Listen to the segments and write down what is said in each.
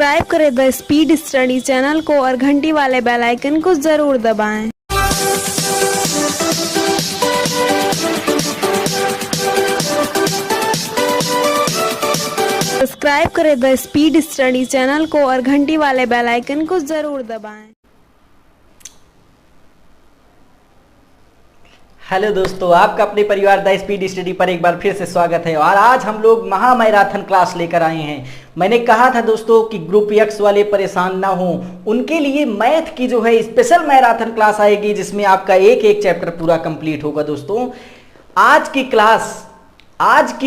Subscribe करें the speed study channel को और घंटी वाले बेल आइकन को जरूर दबाएं। सब्सक्राइब करें द स्पीड स्टडी चैनल को और घंटी वाले बेल आइकन को जरूर दबाएं। हेलो दोस्तों, आपका अपने परिवार द स्पीड स्टडी पर एक बार फिर से स्वागत है। और आज हम लोग महा मैराथन क्लास लेकर आए हैं। मैंने कहा था दोस्तों कि ग्रुप एक्स वाले परेशान ना हो, उनके लिए मैथ की जो है स्पेशल मैराथन क्लास आएगी, जिसमें आपका एक एक चैप्टर पूरा कंप्लीट होगा। दोस्तों आज की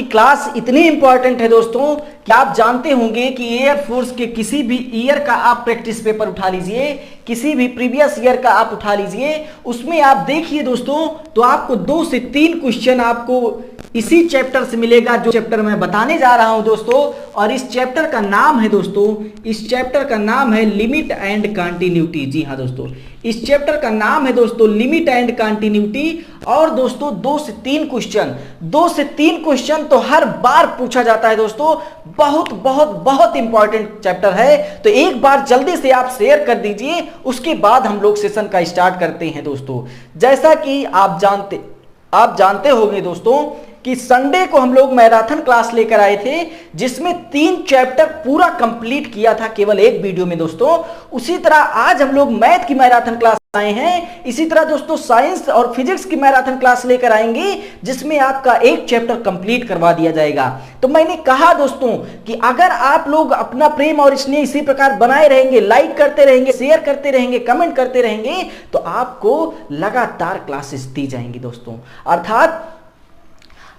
क्लास इतनी इंपॉर्टेंट है दोस्तों कि आप जानते होंगे कि एयरफोर्स के किसी भी ईयर का आप प्रैक्टिस पेपर उठा लीजिए, किसी भी प्रीवियस ईयर का आप उठा लीजिए, उसमें आप देखिए दोस्तों तो आपको 2 से 3 क्वेश्चन आपको इसी चैप्टर से मिलेगा, जो चैप्टर मैं बताने जा रहा हूं दोस्तों। और इस चैप्टर का नाम है दोस्तों, इस चैप्टर का नाम है लिमिट एंड कंटिन्यूटी। जी हाँ दोस्तों, इस चैप्टर का नाम है दोस्तों लिमिट एंड कंटिन्यूटी। और दोस्तों 2 से 3 क्वेश्चन तो हर बार पूछा जाता है दोस्तों। बहुत बहुत बहुत इंपॉर्टेंट चैप्टर है, तो एक बार जल्दी से आप शेयर कर दीजिए, उसके बाद हम लोग सेशन का स्टार्ट करते हैं दोस्तों। जैसा कि आप जानते होंगे दोस्तों कि संडे को हम लोग मैराथन क्लास लेकर आए थे, जिसमें 3 चैप्टर पूरा कंप्लीट किया था केवल एक वीडियो में दोस्तों। उसी तरह आज हम लोग मैथ की मैराथन क्लास आए हैं। इसी तरह दोस्तों साइंस और फिजिक्स की मैराथन क्लास लेकर आएंगे, जिसमें आपका एक चैप्टर कंप्लीट करवा दिया जाएगा। तो मैंने कहा दोस्तों कि अगर आप लोग अपना प्रेम और स्नेह इसी प्रकार बनाए रहेंगे, लाइक करते रहेंगे, शेयर करते रहेंगे, कमेंट करते रहेंगे, तो आपको लगातार क्लासेस दी जाएंगी दोस्तों। अर्थात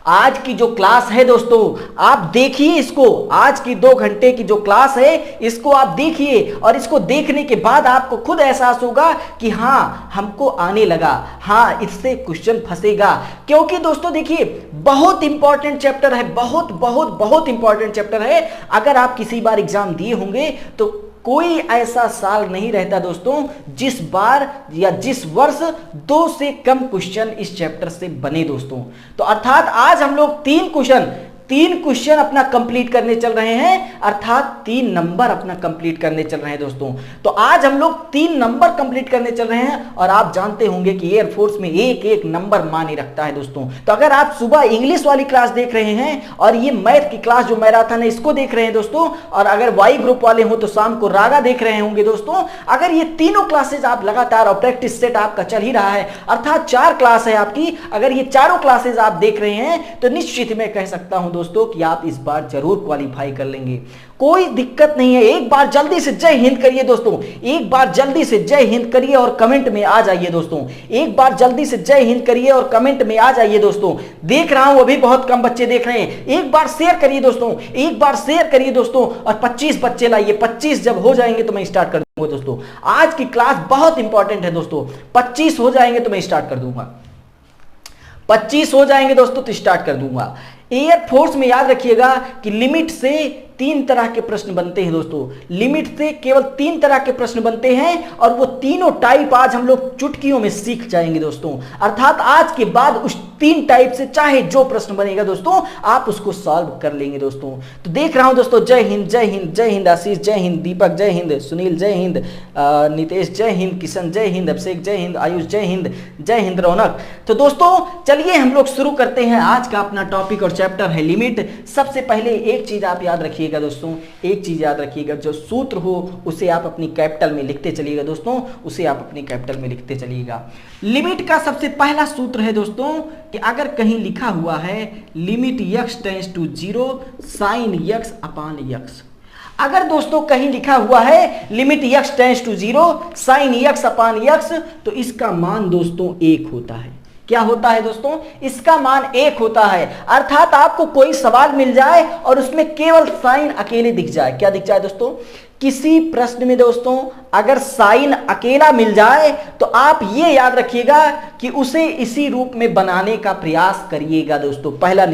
आज की जो क्लास है दोस्तों, आप देखिए इसको। आज की 2 घंटे की जो क्लास है, इसको आप देखिए, और इसको देखने के बाद आपको खुद एहसास होगा कि हाँ हमको आने लगा, हाँ इससे क्वेश्चन फंसेगा। क्योंकि दोस्तों देखिए बहुत इंपॉर्टेंट चैप्टर है, बहुत बहुत बहुत इंपॉर्टेंट चैप्टर है। अगर आप किसी बार एग्जाम दिए होंगे तो कोई ऐसा साल नहीं रहता दोस्तों जिस बार या जिस वर्ष 2 से कम क्वेश्चन इस चैप्टर से बने दोस्तों। तो अर्थात आज हम लोग 3 क्वेश्चन अपना कंप्लीट करने चल रहे हैं, अर्थात 3 नंबर अपना कंप्लीट करने चल रहे हैं दोस्तों। तो आज हम लोग 3 नंबर कंप्लीट करने चल रहे हैं। और आप जानते होंगे कि एयरफोर्स में एक एक नंबर माने रखता है दोस्तों। तो अगर आप सुबह इंग्लिश वाली क्लास देख रहे हैं और ये मैथ की क्लास जो मैराथन है इसको देख रहे हैं दोस्तों, और अगर वाई ग्रुप वाले हो तो शाम को रागा देख रहे होंगे दोस्तों, अगर ये तीनों क्लासेज आप लगातार, और प्रैक्टिस सेट आपका चल ही रहा है, अर्थात 4 क्लास है आपकी, अगर ये चारों क्लासेज आप देख रहे हैं तो निश्चित मैं कह सकता हूं दोस्तों कि आप इस बार जरूर क्वालिफाई कर लेंगे। कोई दिक्कत नहीं है। एक बार जल्दी से जय हिंद करिए दोस्तों, एक बार जल्दी से जय हिंद करिए और कमेंट में आ जाइए दोस्तों। एक बार जल्दी से जय हिंद करिए और कमेंट में आ जाइए दोस्तों। देख रहा हूं अभी बहुत कम बच्चे देख रहे हैं। एक बार शेयर करिए दोस्तों, एक बार शेयर करिए दोस्तों, और 25 बच्चे लाइए। 25 जब हो जाएंगे तो मैं स्टार्ट कर दूंगा दोस्तों। आज की क्लास बहुत इंपॉर्टेंट है दोस्तों। 25 हो जाएंगे तो मैं स्टार्ट कर दूंगा, 25 हो जाएंगे दोस्तों तो स्टार्ट कर दूंगा। एयरफोर्स में याद रखिएगा कि लिमिट से 3 तरह के प्रश्न बनते हैं दोस्तों। लिमिट से केवल 3 तरह के प्रश्न बनते हैं, और वो तीनों टाइप आज हम लोग चुटकियों में सीख जाएंगे दोस्तों। अर्थात आज के बाद उस 3 टाइप से चाहे जो प्रश्न बनेगा दोस्तों, आप उसको सॉल्व कर लेंगे दोस्तों। तो देख रहा हूं दोस्तों, जय हिंद जय हिंद जय हिंद, आशीष जय हिंद, दीपक जय हिंद, सुनील जय हिंद, नितेश जय हिंद, किशन जय हिंद, अभिषेक जय हिंद, आयुष जय हिंद, रौनक। तो दोस्तों चलिए हम लोग शुरू करते हैं आज का अपना टॉपिक, और चैप्टर है लिमिट। सबसे पहले एक चीज आप याद रखिएगा दोस्तों, एक चीज याद रखिएगा, जो सूत्र हो उसे आप अपनी कैपिटल में लिखते चलिएगा दोस्तों, उसे आप अपनी कैपिटल में लिखते चलिएगा। लिमिट का सबसे पहला सूत्र है दोस्तों कि अगर कहीं लिखा हुआ है limit x tends to 0 sine x upon x, अगर दोस्तों कहीं लिखा हुआ है limit x tends to 0 sine x upon x, तो इसका मान दोस्तों 1 होता है। क्या होता है दोस्तों? इसका मान 1 होता है। अर्थात आपको कोई सवाल मिल जाए और उसमें केवल साइन अकेले दिख जाए। क्या दिख जाए दोस्तों? किसी प्रश्न में दोस्तों अगर साइन अकेला मिल जाए तो आप ये याद रखिएगा कि उसे इसी रूप में बनाने का प्रयास करिएगा दोस्तों। पहला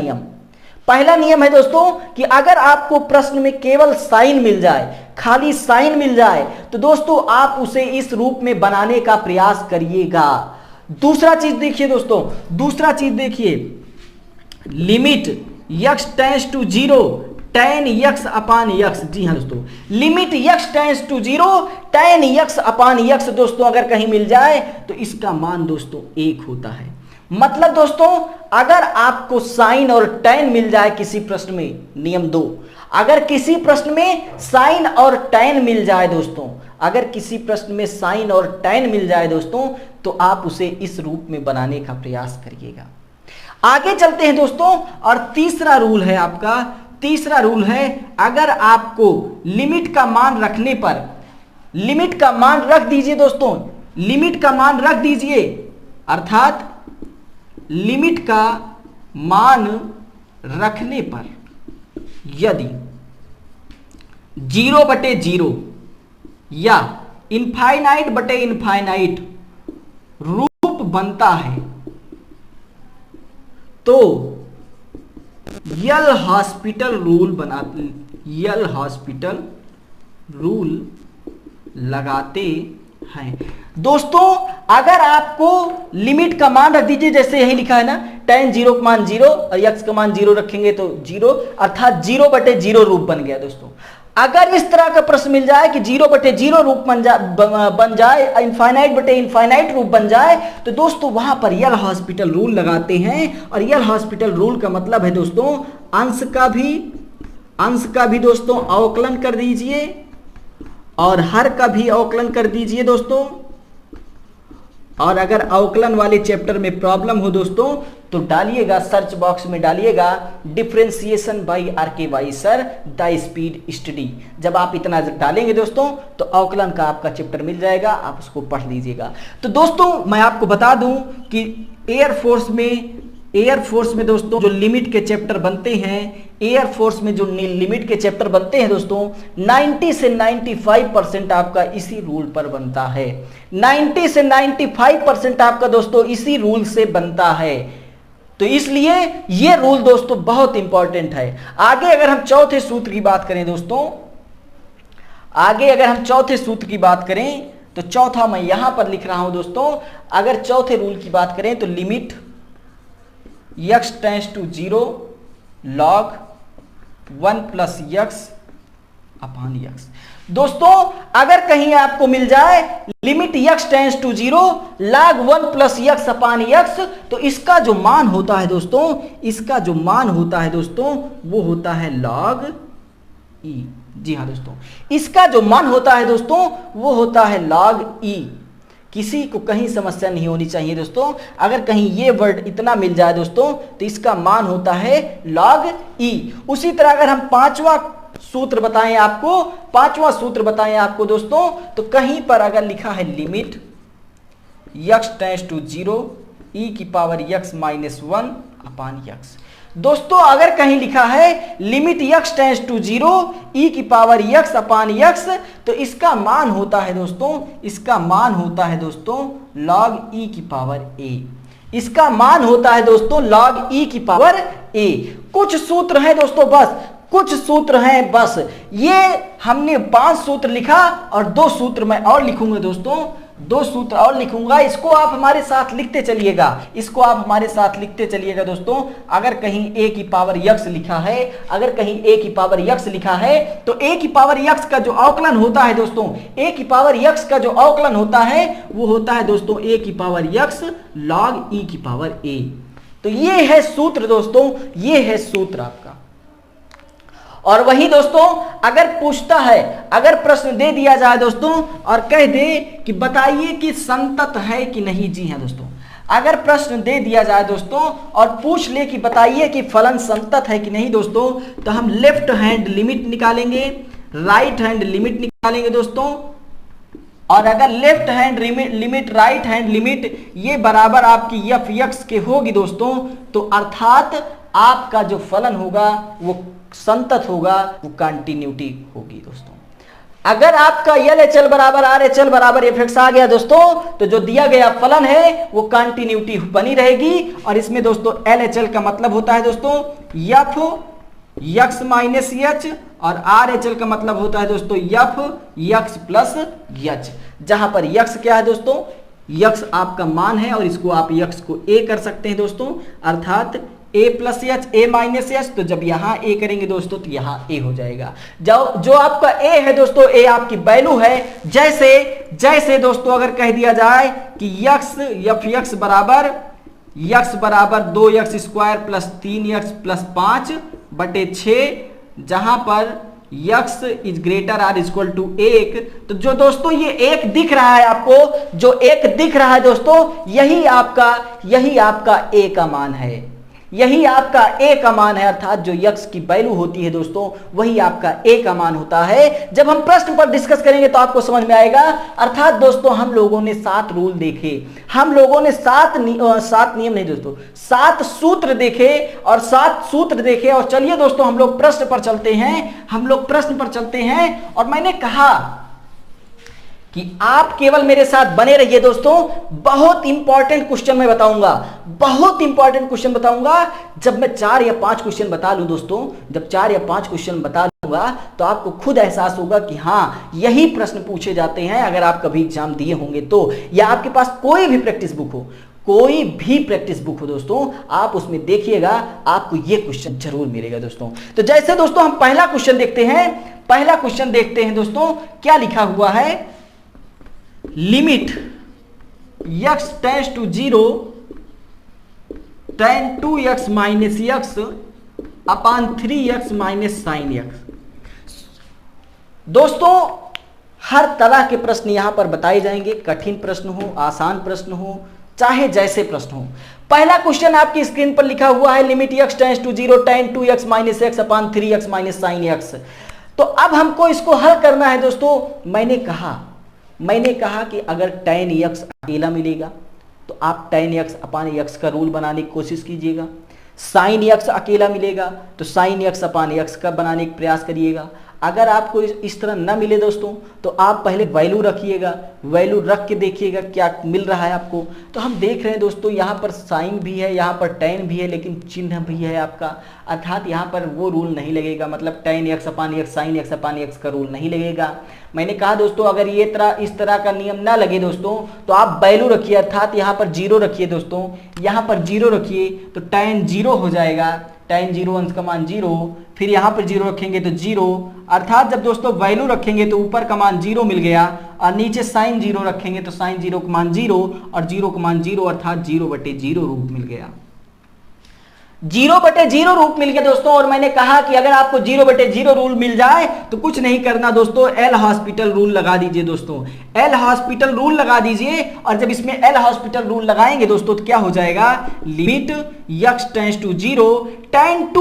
नियम है दोस्तों कि अगर आपको प्रश्न में केवल साइन मिल जाए, खाली साइन मिल जाए, तो दोस्तों आप उसे इस रूप में बनाने का प्रयास करिएगा। दूसरा चीज देखिए दोस्तों, दूसरा चीज देखिए, limit x tends to 0 tan x upon x। जी हाँ दोस्तों, limit x tends to 0 tan x upon x दोस्तों अगर कहीं मिल जाए तो इसका मान दोस्तों 1 होता है। मतलब दोस्तों अगर आपको साइन और tan मिल जाए किसी प्रश्न में, नियम 2, अगर किसी प्रश्न में साइन और tan मिल जाए दोस्तों, अगर किसी प्रश्न में साइन और tan मिल जाए दोस्तों, तो आप उसे इस रूप में बनाने का प्रयास करिएगा। आगे चलते हैं दोस्तों, और तीसरा रूल है आपका, तीसरा रूल है अगर आपको लिमिट का मान रखने पर, लिमिट का मान रख दीजिए दोस्तों, लिमिट का मान रख दीजिए, अर्थात लिमिट का मान रखने पर यदि 0/0 या इनफाइनाइट रूप बनता है तो यल हॉस्पिटल रूल लगाते हैं। दोस्तों अगर आपको लिमिट का मान रख दीजिए, जैसे यही लिखा है ना, tan 0 का मान 0 और x का मान 0 रखेंगे तो 0, अर्थात 0/0 रूप बन गया। दोस्तों अगर इस तरह का प्रश्न मिल जाए कि 0/0 रूप बन जाए, इनफाइनाइट रूप बन जाए, तो दोस्तों वहां पर यल हॉस्पिटल रूल लगाते हैं। और यल हॉस्पिटल रूल का मतलब है दोस्तों अंश का भी दोस्तों अवकलन कर दीजिए और हर का भी अवकलन कर दीजिए दोस्तों। और अगर अवकलन वाले चैप्टर में प्रॉब्लम हो दोस्तों तो डालिएगा, सर्च बॉक्स में डालिएगा differentiation by R K. Y sir the speed study. जब आप इतना डालेंगे दोस्तों तो अवकलन का आपका चैप्टर मिल जाएगा, आप उसको पढ़ लीजिएगा। तो दोस्तों मैं आपको बता दूं कि एयरफोर्स में दोस्तों जो लिमिट के चैप्टर बनते हैं, एयरफोर्स में जो लिमिट के चैप्टर बनते हैं दोस्तों 90 से 95% आपका इसी रूल पर बनता है। 90 से 95% आपका दोस्तों इसी रूल से बनता है। तो इसलिए ये रूल दोस्तों बहुत इंपॉर्टेंट है। आगे अगर हम चौथे सूत्र की बात करें दोस्तों, आगे अगर हम चौथे सूत्र की बात करें तो चौथा मैं यहां पर लिख रहा हूं दोस्तों। अगर चौथे रूल की बात करें तो limit x tends to 0 log 1 + x upon x। दोस्तों अगर कहीं आपको मिल जाए limit x tends to 0 log 1 + x upon x, तो इसका जो मान होता है दोस्तों, इसका जो मान होता है दोस्तों वो होता है log e। जी हाँ दोस्तों, इसका जो मान होता है दोस्तों वो होता है log e। किसी को कहीं समस्या नहीं होनी चाहिए दोस्तों। अगर कहीं ये वर्ड इतना मिल जाए दोस्तों तो इसका मान होता है log e। उसी तरह अगर हम पांचवा सूत्र बताएं आपको दोस्तों, तो कहीं पर अगर लिखा है limit x tends to 0 e⁻x - 1 upon x। दोस्तों अगर कहीं लिखा है limit x tends to 0 e⁻x upon x, तो इसका मान होता है दोस्तों, इसका मान होता है दोस्तों log e⁻a। इसका मान होता है दोस्तों log e⁻a। कुछ सूत्र हैं दोस्तों, बस कुछ सूत्र हैं बस। ये हमने 5 सूत्र लिखा और 2 सूत्र मैं और लिखूंगा दोस्तों, 2 सूत्र और लिखूंगा। इसको आप हमारे साथ लिखते चलिएगा, इसको आप हमारे साथ लिखते चलिएगा दोस्तों। अगर कहीं a⁻x लिखा है, अगर कहीं a⁻x लिखा है तो a⁻x का जो अवकलन होता है दोस्तों, a⁻x का जो अवकलन होता है वो होता है दोस्तों a⁻x log e⁻a। तो ये है सूत्र दोस्तों, ये है सूत्र आपका। और वही दोस्तों अगर पूछता है, अगर प्रश्न दे दिया जाए दोस्तों और कह दे कि बताइए कि संतत है कि नहीं। जी हाँ दोस्तों, अगर प्रश्न दे दिया जाए दोस्तों और पूछ ले कि बताइए कि फलन संतत है कि नहीं दोस्तों, तो हम लेफ्ट हैंड लिमिट निकालेंगे, राइट हैंड लिमिट निकालेंगे दोस्तों। और अगर left hand limit, right hand limit ये बराबर आपकी f(x) के होगी दोस्तों, तो अर्थात आपका जो फलन होगा वो संतत होगा, वो कंटिन्यूटी होगी दोस्तों। अगर आपका LHL बराबर RHL बराबर f(x) आ गया दोस्तों, तो जो दिया गया फलन है वो कंटिन्यूटी बनी रहेगी। और इसमें दोस्तों LHL का मतलब होता है दोस्तों f(x - h) और RHL का मतलब होता है दोस्तों f(x + h), जहां पर x क्या है दोस्तों, x आपका मान है और इसको आप x को a कर सकते हैं दोस्तों, अर्थात A plus H A minus H, तो जब यहां ए करेंगे दोस्तों तो यहां ए हो जाएगा। जो आपका ए है दोस्तों, ए आपकी वैल्यू है। जैसे दोस्तों अगर कह दिया जाए कि यक्स बराबर 2x² प्लस 3x प्लस 5/6, जहां पर x is greater or equal to 1, तो जो दोस्तों ये एक दिख रहा है आपको, जो एक दिख रहा है दोस्तों, यही आपका ए का मान है, यही आपका ए का मान है। अर्थात जो x की वैल्यू होती है दोस्तों, वही आपका ए का मान होता है। जब हम प्रश्न पर डिस्कस करेंगे तो आपको समझ में आएगा। अर्थात दोस्तों हम लोगों ने 7 रूल देखे, हम लोगों ने 7 नियम नहीं दोस्तों, 7 सूत्र देखे और चलिए दोस्तों हम लोग प्रश्न पर चलते हैं। और मैंने कहा कि आप केवल मेरे साथ बने रहिए दोस्तों, बहुत इंपॉर्टेंट क्वेश्चन मैं बताऊंगा, जब मैं 4 या 5 क्वेश्चन बता लूं दोस्तों, जब 4 या 5 क्वेश्चन बता लूंगा तो आपको खुद एहसास होगा कि हाँ यही प्रश्न पूछे जाते हैं अगर आप कभी एग्जाम दिए होंगे तो, या आपके पास कोई भी प्रैक्टिस बुक हो दोस्तों, आप उसमें देखिएगा, आपको ये क्वेश्चन जरूर मिलेगा दोस्तों। तो जैसे दोस्तों हम पहला क्वेश्चन देखते हैं दोस्तों, क्या लिखा हुआ है, limit x tends to 0 tan 2x minus x upon 3x minus sine x। दोस्तों हर तरह के प्रश्न यहां पर बताए जाएंगे, कठिन प्रश्न हो, आसान प्रश्न हो, चाहे जैसे प्रश्न हो। पहला क्वेश्चन आपकी स्क्रीन पर लिखा हुआ है, limit x tends to 0 tan 2x minus x upon 3x minus sine x। तो अब हमको इसको हल करना है दोस्तों। मैंने कहा कि अगर tan x अकेला मिलेगा तो आप tan x अपान x का रूल बनाने की कोशिश कीजिएगा, sin x अकेला मिलेगा तो sin x अपान x का बनाने का प्रयास करिएगा। अगर आपको इस तरह ना मिले दोस्तों तो आप पहले वैल्यू रखिएगा, वैल्यू रख के देखिएगा क्या मिल रहा है आपको। तो हम देख रहे हैं दोस्तों यहाँ पर साइन भी है, यहाँ पर tan भी है, लेकिन चिन्ह भी है आपका, अर्थात यहाँ पर वो रूल नहीं लगेगा, मतलब tan x upon x sin x upon x का रूल नहीं लगेगा। मैंने कहा दोस्तों अगर इस तरह का नियम ना लगे दोस्तों तो आप वैल्यू रखिए, अर्थात यहाँ पर 0 रखिए दोस्तों, यहाँ पर 0 रखिए तो tan 0 हो जाएगा, tan 0 अंश का मान 0, फिर यहाँ पर 0 रखेंगे तो 0, अर्थात जब दोस्तों वैल्यू रखेंगे तो ऊपर का मान 0 मिल गया और नीचे साइन 0 रखेंगे तो साइन 0 का मान 0 और 0 का मान 0, अर्थात 0/0 रूप मिल गया, 0/0 रूप मिल गया दोस्तों। और मैंने कहा कि अगर आपको 0/0 रूल मिल जाए तो कुछ नहीं करना दोस्तों, एल हॉस्पिटल रूल लगा दीजिए दोस्तों, एल हॉस्पिटल रूल लगा दीजिए। और जब इसमें एल हॉस्पिटल रूल लगाएंगे दोस्तों तो क्या हो जाएगा, limit x tends to 0 tan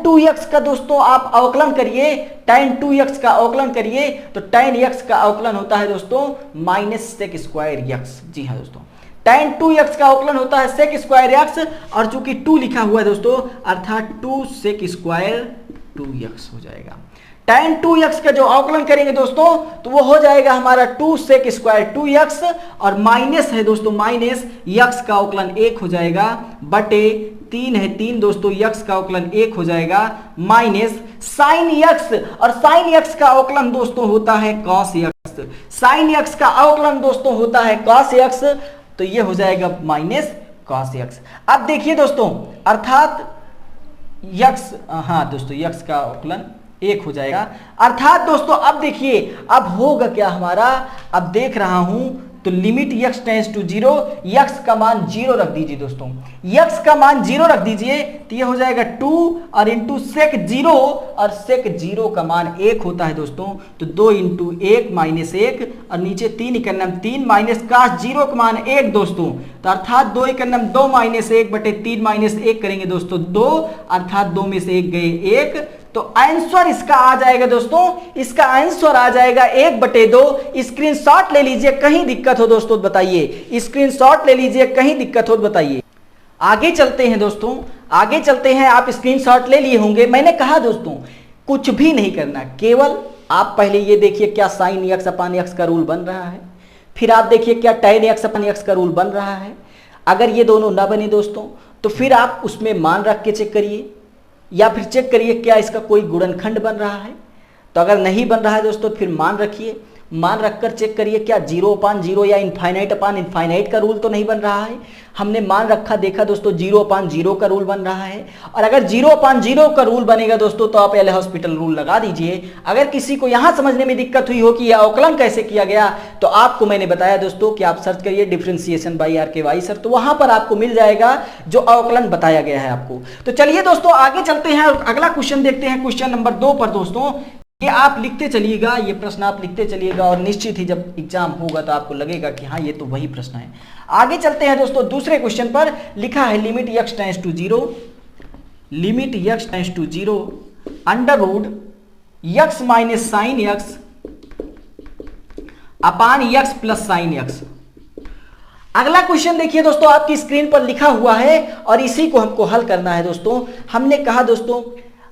2x का दोस्तों आप अवकलन करिए, tan 2x का अवकलन करिए तो tan x का अवकलन होता है दोस्तों -sec² x। जी हाँ दोस्तों, tan 2x का अवकलन होता है sec² x, और चूंकि 2 लिखा हुआ है दोस्तों अर्थात 2sec² 2x हो जाएगा। tan 2x का जो अवकलन करेंगे दोस्तों तो वो हो जाएगा हमारा 2sec² 2x, और माइनस है दोस्तों, माइनस x का अवकलन 1 हो जाएगा बटे 3 है 3 दोस्तों, x का अवकलन 1 हो जाएगा माइनस sin x, और sin x का अवकलन दोस्तों होता है cos x, sin x का अवकलन दोस्तों होता है cos x, तो ये हो जाएगा माइनस cos x। अब देखिए दोस्तों अर्थात x, हाँ दोस्तों x का अवकलन 1 हो जाएगा, अर्थात दोस्तों अब देखिए अब होगा क्या हमारा, अब देख रहा हूं तो limit x tends to 0, x का मान 0 रख दीजिए दोस्तों, x का मान 0 रख दीजिए तो ये हो जाएगा 2 और इंटू sec 0, और sec 0 का मान 1 होता है दोस्तों, तो 2 इंटू 1 माइनस 1 और नीचे 3 इकन्नम 3 माइनस cos 0 का मान 1 दोस्तों, तो अर्थात 2 इकन्नम 2 माइनस 1 बटे 3 माइनस 1 करेंगे दोस्तों 2, अर्थात 2 में से 1 गए 1, तो आंसर इसका आ जाएगा दोस्तों, इसका आंसर आ जाएगा 1/2। स्क्रीनशॉट ले लीजिए, कहीं दिक्कत हो दोस्तों बताइए, स्क्रीनशॉट ले लीजिए, कहीं दिक्कत हो बताइए। आगे चलते हैं दोस्तों, आगे चलते हैं, आप स्क्रीनशॉट ले लिए होंगे। मैंने कहा दोस्तों कुछ भी नहीं करना, केवल आप पहले ये देखिए क्या sin x अपान x का रूल बन रहा है, फिर आप देखिए क्या tan x अपान x का रूल बन रहा है। अगर ये दोनों ना बने दोस्तों तो फिर आप उसमें मान रख के चेक करिए, या फिर चेक करिए क्या इसका कोई गुणनखंड बन रहा है। तो अगर नहीं बन रहा है दोस्तों फिर मान रखिए, मान रखकर चेक करिए, क्या 0/0 या इनफाइनाइट अपान इनफाइनाइट का रूल तो नहीं बन रहा है। हमने मान रखा, देखा दोस्तों 0/0 का रूल बन रहा है। और अगर 0/0 का रूल बनेगा दोस्तों तो आप एल हॉस्पिटल रूल लगा दीजिए। अगर किसी को यहां समझने में दिक्कत हुई हो कि यह अवकलन कैसे किया गया, तो आपको मैंने बताया दोस्तों कि आप सर्च करिए डिफरेंशिएशन बाय RKY सर, तो वहां पर आपको मिल जाएगा जो अवकलन बताया गया है आपको। तो चलिए दोस्तों आगे चलते हैं और अगला क्वेश्चन देखते हैं, क्वेश्चन नंबर 2 पर दोस्तों। ये आप लिखते चलिएगा, ये प्रश्न आप लिखते चलिएगा और निश्चित ही जब एग्जाम होगा तो आपको लगेगा कि हाँ ये तो वही प्रश्न है। आगे चलते हैं दोस्तों दूसरे क्वेश्चन पर। लिखा है limit x tends to 0, limit x tends to 0 under root x minus sine x upon x plus sine x। अगला क्वेश्चन देखिए दोस्तों, आपकी स्क्रीन पर लिखा हुआ है और इसी को हमको हल करना है दोस्तों। हमने कहा दोस्तों,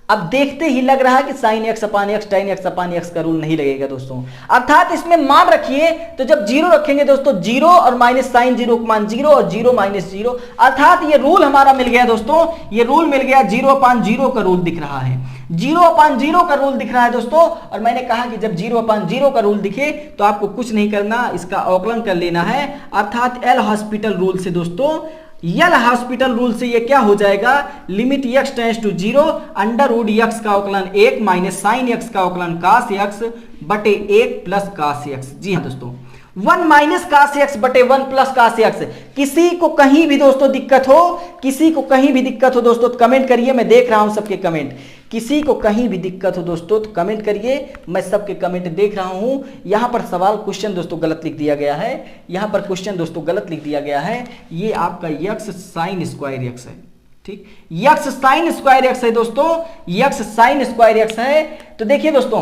अब देखते ही लग रहा है कि साइन x अपान x टाइन x अपान x का रूल नहीं लगेगा दोस्तों। अर्थात इसमें मान रखिए, तो जब 0 रखेंगे दोस्तों 0 और माइनस साइन 0 मान 0 और 0 माइनस 0, अर्थात ये रूल हमारा मिल गया दोस्तों। ये रूल मिल गया 0/0 का रूल दिख रहा है, 0/0 का रूल दिख रहा है दोस्तों। और मैंने कहा कि जब 0/0 का रूल दिखे तो आपको कुछ नहीं करना, इसका अवकलन कर लेना है। अर्थात एल हॉस्पिटल रूल से दोस्तों, एल हॉस्पिटल रूल से ये क्या हो जाएगा, limit x tends to 0 under root x का अवकलन 1 माइनस साइन x का अवकलन cos x बटे 1 प्लस cos x। जी हाँ दोस्तों, 1 माइनस cos x बटे 1 प्लस cos x। किसी को कहीं भी दोस्तों दिक्कत हो, किसी को कहीं भी दिक्कत हो दोस्तों तो कमेंट करिए, मैं देख रहा हूं सबके कमेंट। किसी को कहीं भी दिक्कत हो दोस्तों तो कमेंट करिए, मैं सबके कमेंट देख रहा हूं। यहां पर सवाल क्वेश्चन दोस्तों गलत लिख दिया गया है, यहां पर क्वेश्चन दोस्तों गलत लिख दिया गया है। ये आपका x साइन स्क्वायर x है, ठीक, x साइन स्क्वायर x है दोस्तों, x साइन स्क्वायर x है। तो देखिए दोस्तों,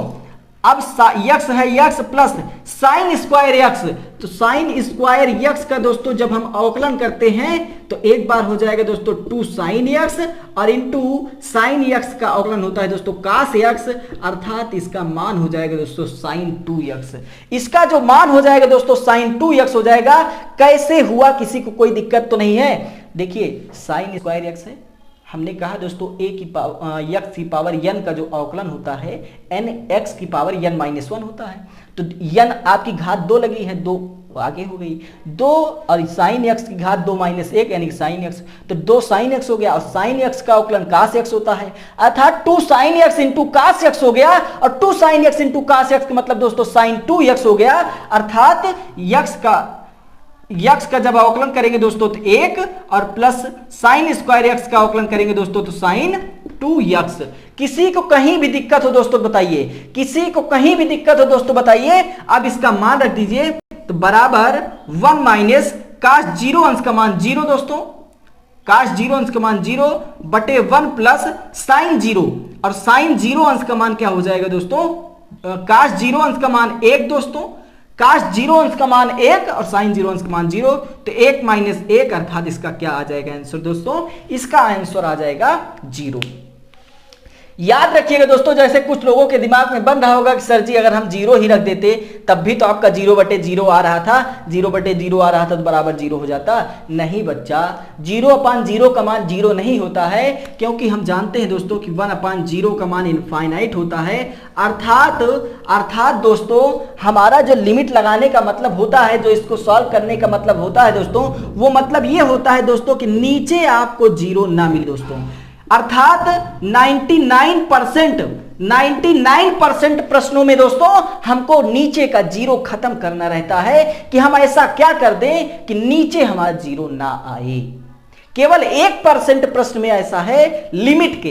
अब x है x plus sign square x, तो साइन स्क्वायर x का दोस्तों जब हम अवकलन करते हैं तो एक बार हो जाएगा दोस्तों 2 साइन x और इंटू साइन x का अवकलन होता है दोस्तों cos x, अर्थात इसका मान हो जाएगा दोस्तों साइन 2x। इसका जो मान हो जाएगा दोस्तों साइन 2x हो जाएगा। कैसे हुआ, किसी को कोई दिक्कत तो नहीं है। देखिए साइन स्क्वायर x है, हमने कहा दोस्तों x की पावर n का जो अवकलन होता है n x की पावर n माइनस 1 होता है। तो n आपकी घात 2 लगी है, 2 आगे हो गई 2 और साइन x की घात 2 माइनस 1 यानी साइन x, तो 2 साइन x हो गया और साइन x का अवकलन cos x होता है। अर्थात 2 sine x into cos x हो गया और 2 sine x into cos x का मतलब दोस्तों साइन 2x हो गया। अर्थात x का जब अवकलन करेंगे दोस्तों तो 1 और प्लस साइन स्क्वायर x का अवकलन करेंगे दोस्तों तो साइन 2x। किसी को कहीं भी दिक्कत हो दोस्तों बताइए, किसी को कहीं भी दिक्कत हो दोस्तों बताइए। अब इसका मान रख दीजिए, तो बराबर 1 माइनस cos 0 अंश का मान 0 दोस्तों, cos 0 अंश का मान 0 बटे 1 प्लस साइन 0, और साइन 0 अंश का मान क्या हो जाएगा दोस्तों, cos 0 अंश का मान 1 दोस्तों, cos 0 अंश का मान 1 और साइन 0 अंश का मान 0, तो 1 माइनस 1, अर्थात इसका क्या आ जाएगा आंसर दोस्तों, इसका आंसर आ जाएगा 0। याद रखिएगा दोस्तों, जैसे कुछ लोगों के दिमाग में बन रहा होगा कि सर जी अगर हम 0 ही रख देते तब भी तो आपका 0/0 आ रहा था, 0/0 आ रहा था तो बराबर 0 हो जाता। नहीं बच्चा, 0/0 का मान 0 नहीं होता है, क्योंकि हम जानते हैं दोस्तों कि 1/0 का मान इनफाइनाइट होता है। अर्थात दोस्तों हमारा जो लिमिट लगाने का मतलब होता है, जो इसको सॉल्व करने का मतलब होता है दोस्तों, वो मतलब ये होता है दोस्तों कि नीचे आपको 0 ना मिले दोस्तों। अर्थात 99% प्रश्नों में दोस्तों हमको नीचे का 0 खत्म करना रहता है कि हम ऐसा क्या कर दें कि नीचे हमारा 0 ना आए। केवल 1% प्रश्न में ऐसा है, लिमिट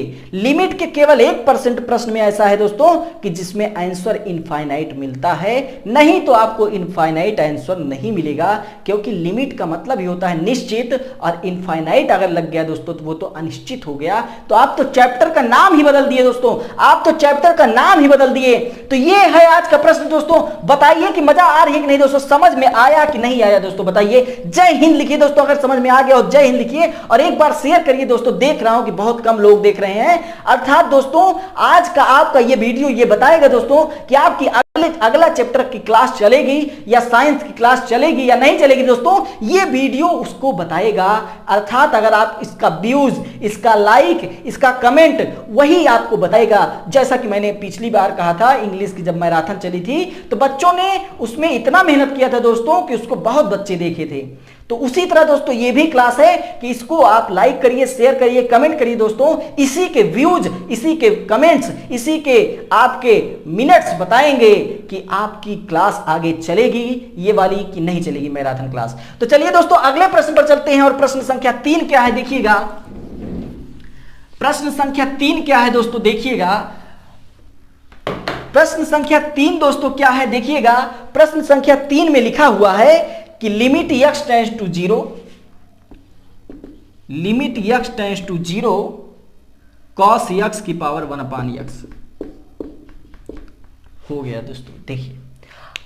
के केवल 1% प्रश्न में ऐसा है दोस्तों कि जिसमें आंसर इनफाइनाइट मिलता है, नहीं तो आपको इनफाइनाइट आंसर नहीं मिलेगा, क्योंकि लिमिट का मतलब ही होता है निश्चित, और इनफाइनाइट अगर लग गया दोस्तों तो वो तो अनिश्चित हो गया। तो आप तो चैप्टर का नाम ही बदल दिए दोस्तों, आप तो चैप्टर का नाम ही बदल दिए। तो ये है आज का प्रश्न दोस्तों। बताइए कि मजा आ रही है कि नहीं दोस्तों, समझ में आया कि नहीं आया दोस्तों, बताइए। जय हिंद लिखिए दोस्तों अगर समझ में आ गया, और जय हिंद लिखिए और एक बार शेयर करिए दोस्तों। देख रहा हूं कि बहुत कम लोग देख रहे हैं। अर्थात दोस्तों आज का आपका ये वीडियो ये बताएगा दोस्तों कि आपकी अगला चैप्टर की क्लास चलेगी या साइंस की क्लास चलेगी या नहीं चलेगी दोस्तों, ये वीडियो उसको बताएगा। अर्थात अगर आप इसका व्यूज, इसका लाइक, इसका कमेंट वही आपको बताएगा। जैसा कि मैंने पिछली बार कहा था, इंग्लिश की जब मैराथन चली थी तो बच्चों ने उसमें इतना मेहनत किया था दोस्तों कि उसको बहुत बच्चे देखे थे। तो उसी तरह दोस्तों ये भी क्लास है कि इसको आप लाइक करिए, शेयर करिए, कमेंट करिए दोस्तों। इसी के व्यूज, इसी के कमेंट्स, इसी के आपके मिनट्स बताएंगे कि आपकी क्लास आगे चलेगी ये वाली कि नहीं चलेगी मैराथन क्लास। तो चलिए दोस्तों अगले प्रश्न पर चलते हैं और प्रश्न संख्या 3 क्या है देखिएगा। प्रश्न संख्या 3 क्या है दोस्तों देखिएगा। प्रश्न संख्या 3 दोस्तों क्या है देखिएगा। प्रश्न संख्या 3 में लिखा हुआ है कि limit x tends to 0, limit x tends to 0 cos x की पावर 1/x हो गया दोस्तों। देखिए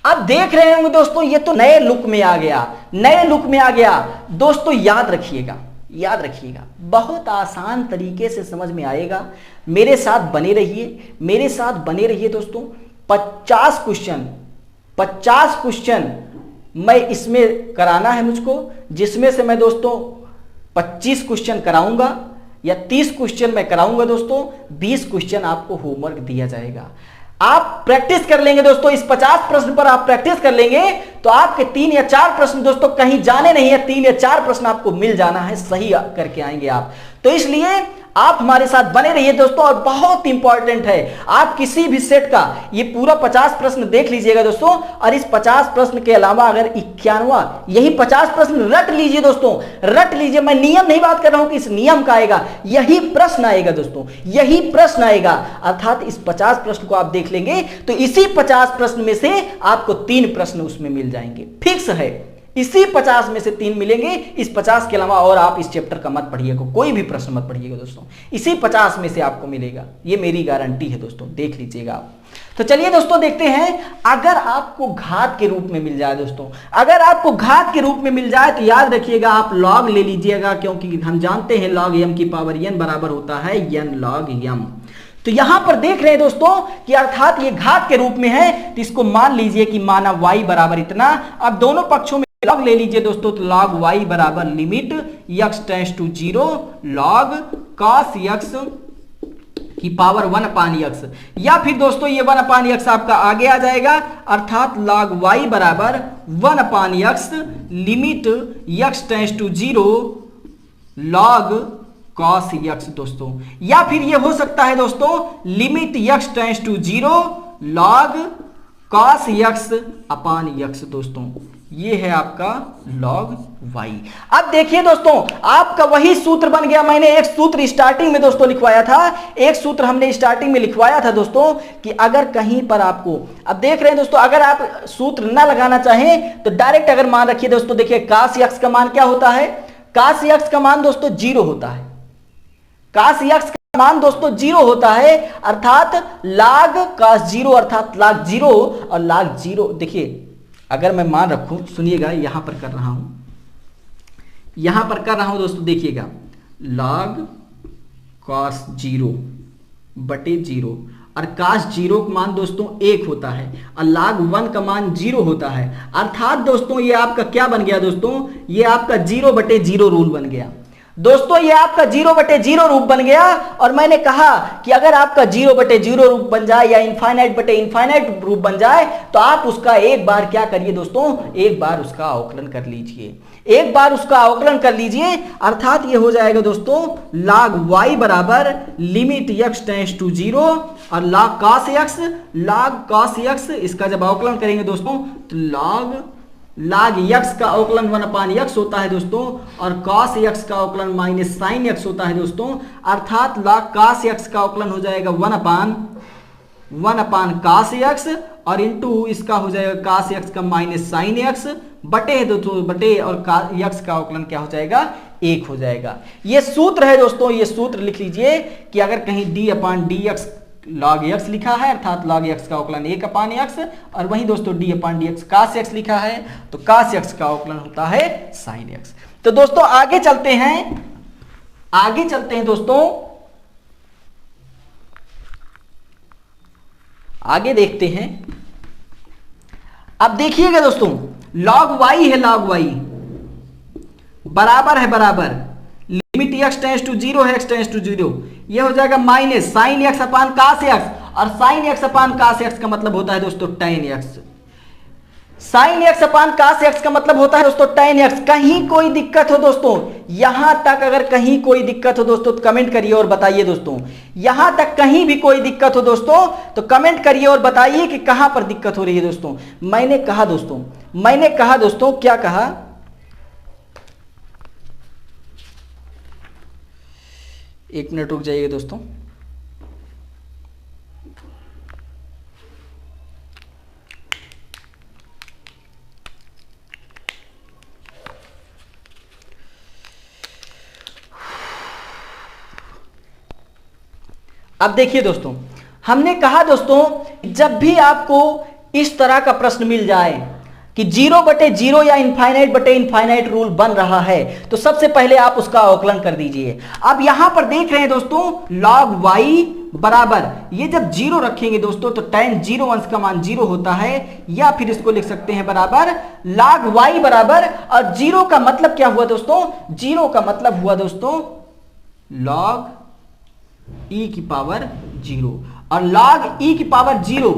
अब देख रहे होंगे दोस्तों, ये तो नए लुक में आ गया, नए लुक में आ गया दोस्तों। याद रखिएगा, याद रखिएगा, बहुत आसान तरीके से समझ में आएगा। मेरे साथ बने रहिए, मेरे साथ बने रहिए दोस्तों। 50 क्वेश्चन मैं इसमें कराना है मुझको, जिसमें से मैं दोस्तों 25 क्वेश्चन कराऊंगा या 30 क्वेश्चन मैं कराऊंगा दोस्तों। 20 क्वेश्चन आपको होमवर्क दिया जाएगा। आप प्रैक्टिस कर लेंगे दोस्तों, इस 50 प्रश्न पर आप प्रैक्टिस कर लेंगे तो आपके 3 या 4 प्रश्न दोस्तों कहीं जाने नहीं है। 3 या 4 प्रश्न आपको मिल जाना है, सही करके आएंगे आप। तो इसलिए आप हमारे साथ बने रहिए दोस्तों। और बहुत इंपॉर्टेंट है, आप किसी भी सेट का ये पूरा 50 प्रश्न देख लीजिएगा दोस्तों। और इस 50 प्रश्न के अलावा अगर 91 यही 50 प्रश्न रट लीजिए दोस्तों, रट लीजिए। मैं नियम नहीं बात कर रहा हूं कि इस नियम का आएगा, यही प्रश्न आएगा दोस्तों, यही प्रश्न आएगा। अर्थात इस 50 प्रश्न को आप देख लेंगे तो इसी 50 प्रश्न में से आपको 3 प्रश्न उसमें मिल जाएंगे, फिक्स है। इसी 50 में से 3 मिलेंगे। इस 50 के अलावा और आप इस चैप्टर का मत पढ़िएगा, कोई भी प्रश्न मत पढ़िएगा दोस्तों। इसी 50 में से आपको मिलेगा, ये मेरी गारंटी है दोस्तों, देख लीजिएगा आप। तो चलिए दोस्तों देखते हैं, अगर आपको घात के रूप में मिल जाए दोस्तों, अगर आपको घात के रूप में मिल जाए तो याद रखिएगा आप लॉग ले लीजिएगा, क्योंकि हम जानते हैं log m की पावर n बराबर होता है n log m। तो यहां पर देख रहे हैं दोस्तों कि अर्थात ये घात के रूप में है, तो इसको मान लीजिए कि माना y बराबर इतना। अब दोनों पक्षों में लॉग ले लीजिए दोस्तों, तो log y बराबर limit x tends to 0 log cos x की पावर 1/x, या फिर दोस्तों ये 1/x आपका आगे आ जाएगा। अर्थात log y बराबर 1/x limit x tends to 0 log cos x दोस्तों। या फिर ये हो सकता है दोस्तों limit x tends to 0 log cos x/x दोस्तों। ये है आपका log y। अब देखिए दोस्तों आपका वही सूत्र बन गया। मैंने एक सूत्र स्टार्टिंग में दोस्तों लिखवाया था, एक सूत्र हमने स्टार्टिंग में लिखवाया था दोस्तों कि अगर कहीं पर आपको, अब देख रहे हैं दोस्तों, अगर आप सूत्र ना लगाना चाहें तो डायरेक्ट अगर मान रखिए दोस्तों, देखिए cos x का मान क्या होता है, cos x का मान दोस्तों 0 होता है, cos x का मान दोस्तों 0 होता है। अर्थात log cos 0 अर्थात log 0 और log 0। देखिए अगर मैं मान रखूं, सुनिएगा, यहां पर कर रहा हूं, यहां पर कर रहा हूं दोस्तों, देखिएगा log cos 0 बटे 0 और cos 0 का मान दोस्तों 1 होता है और log 1 का मान 0 होता है। अर्थात दोस्तों ये आपका क्या बन गया दोस्तों, ये आपका 0/0 रूल बन गया दोस्तों, ये आपका 0/0 रूप बन गया। और मैंने कहा कि अगर आपका 0/0 रूप बन जाए या इनफाइनाइट रूप बन जाए तो आप उसका एक बार क्या करिए दोस्तों, एक बार उसका अवकलन कर लीजिए, एक बार उसका अवकलन कर लीजिए। अर्थात ये हो जाएगा दोस्तों log y बराबर लिमिट x टेंड्स टू 0 और log cos x, इसका जब अवकलन करेंगे दोस्तों तो log x का अवकलन 1/x होता है दोस्तों और cos x का अवकलन माइनस sin x होता है दोस्तों। अर्थात log cos x का अवकलन हो जाएगा 1/cos x और इंटू इसका हो जाएगा cos x का माइनस sin x बटे है दोस्तों, बटे और x का अवकलन क्या हो जाएगा, 1 हो जाएगा। ये सूत्र है दोस्तों, ये सूत्र लिख लीजिए कि अगर कहीं d/dx log x लिखा है अर्थात log x का अवकलन 1/x और वहीं दोस्तों d/dx cos x लिखा है तो cos x का अवकलन होता है sin x। तो दोस्तों आगे चलते हैं, आगे चलते हैं दोस्तों, आगे देखते हैं अब देखिएगा दोस्तों, log y है, log y बराबर है बराबर लिमिट x टेंस टू 0 है, x टेंस टू 0, ये हो जाएगा माइनस साइन x अपान कास x, और साइन x अपान कास x का मतलब होता है दोस्तों tan x। साइन x अपान कास x का मतलब होता है दोस्तों tan x। कहीं कोई दिक्कत हो दोस्तों, यहां तक अगर कहीं कोई दिक्कत हो दोस्तों तो कमेंट करिए और बताइए दोस्तों। यहां तक कहीं भी कोई दिक्कत हो दोस्तों तो कमेंट करिए और बताइए कि कहां पर दिक्कत हो रही है दोस्तों। मैंने कहा दोस्तों क्या कहा, एक मिनट रुक जाइए दोस्तों। अब देखिए दोस्तों, हमने कहा दोस्तों जब भी आपको इस तरह का प्रश्न मिल जाए कि 0/0 या इनफाइनाइट रूल बन रहा है तो सबसे पहले आप उसका अवकलन कर दीजिए। अब यहां पर देख रहे हैं दोस्तों log y बराबर, ये जब 0 रखेंगे दोस्तों तो tan 0 अंश का मान 0 होता है, या फिर इसको लिख सकते हैं बराबर log y बराबर, और 0 का मतलब क्या हुआ दोस्तों, 0 का मतलब हुआ दोस्तों log e की पावर 0, और log e की पावर 0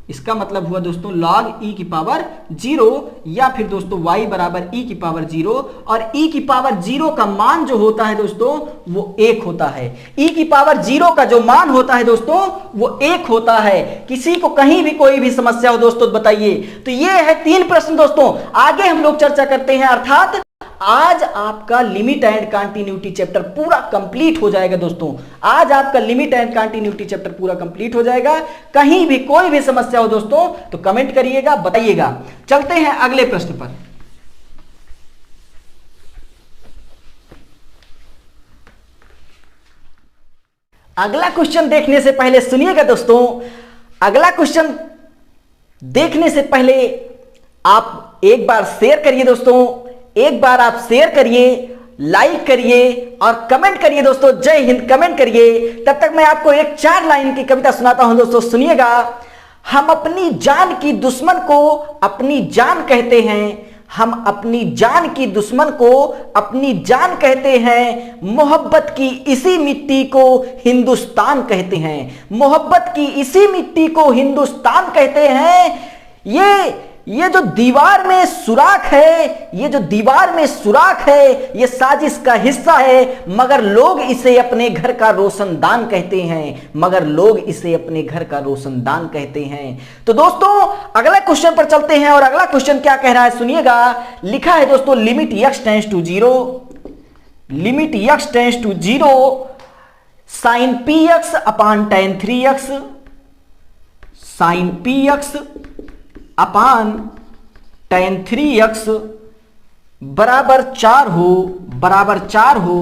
इसका मतलब हुआ दोस्तों log e की पावर 0, या फिर दोस्तों y बराबर e की पावर 0, और e की पावर 0 का मान जो होता है दोस्तों वो 1 होता है। e की पावर 0 का जो मान होता है दोस्तों वो 1 होता है। किसी को कहीं भी कोई भी समस्या हो दोस्तों तो बताइए। तो ये है 3 प्रश्न दोस्तों, आगे हम लोग चर्चा करते हैं। अर्थात आज आपका लिमिट एंड कंटिन्यूटी चैप्टर पूरा कंप्लीट हो जाएगा दोस्तों। आज आपका लिमिट एंड कंटिन्यूटी चैप्टर पूरा कंप्लीट हो जाएगा। कहीं भी कोई भी समस्या हो दोस्तों तो कमेंट करिएगा, बताइएगा। चलते हैं अगले प्रश्न पर। अगला क्वेश्चन देखने से पहले सुनिएगा दोस्तों, अगला क्वेश्चन देखने से पहले आप एक बार शेयर करिए दोस्तों, एक बार आप शेयर करिए, लाइक करिए और कमेंट करिए दोस्तों। जय हिंद कमेंट करिए। तब तक मैं आपको एक 4 लाइन की कविता सुनाता हूं दोस्तों, सुनिएगा। हम अपनी जान की दुश्मन को अपनी जान कहते हैं, हम अपनी जान की दुश्मन को अपनी जान कहते हैं, मोहब्बत की इसी मिट्टी को हिंदुस्तान कहते हैं, मोहब्बत की इसी मिट्टी को हिंदुस्तान कहते हैं। ये जो दीवार में सुराख है, ये जो दीवार में सुराख है, ये साजिश का हिस्सा है, मगर लोग इसे अपने घर का रोशनदान कहते हैं, मगर लोग इसे अपने घर का रोशनदान कहते हैं। तो दोस्तों अगला क्वेश्चन पर चलते हैं, और अगला क्वेश्चन क्या कह रहा है सुनिएगा। लिखा है दोस्तों limit x tends to 0, limit x tends to 0 sin px upon tan 3x, sin px upon tan 3x बराबर 4 हो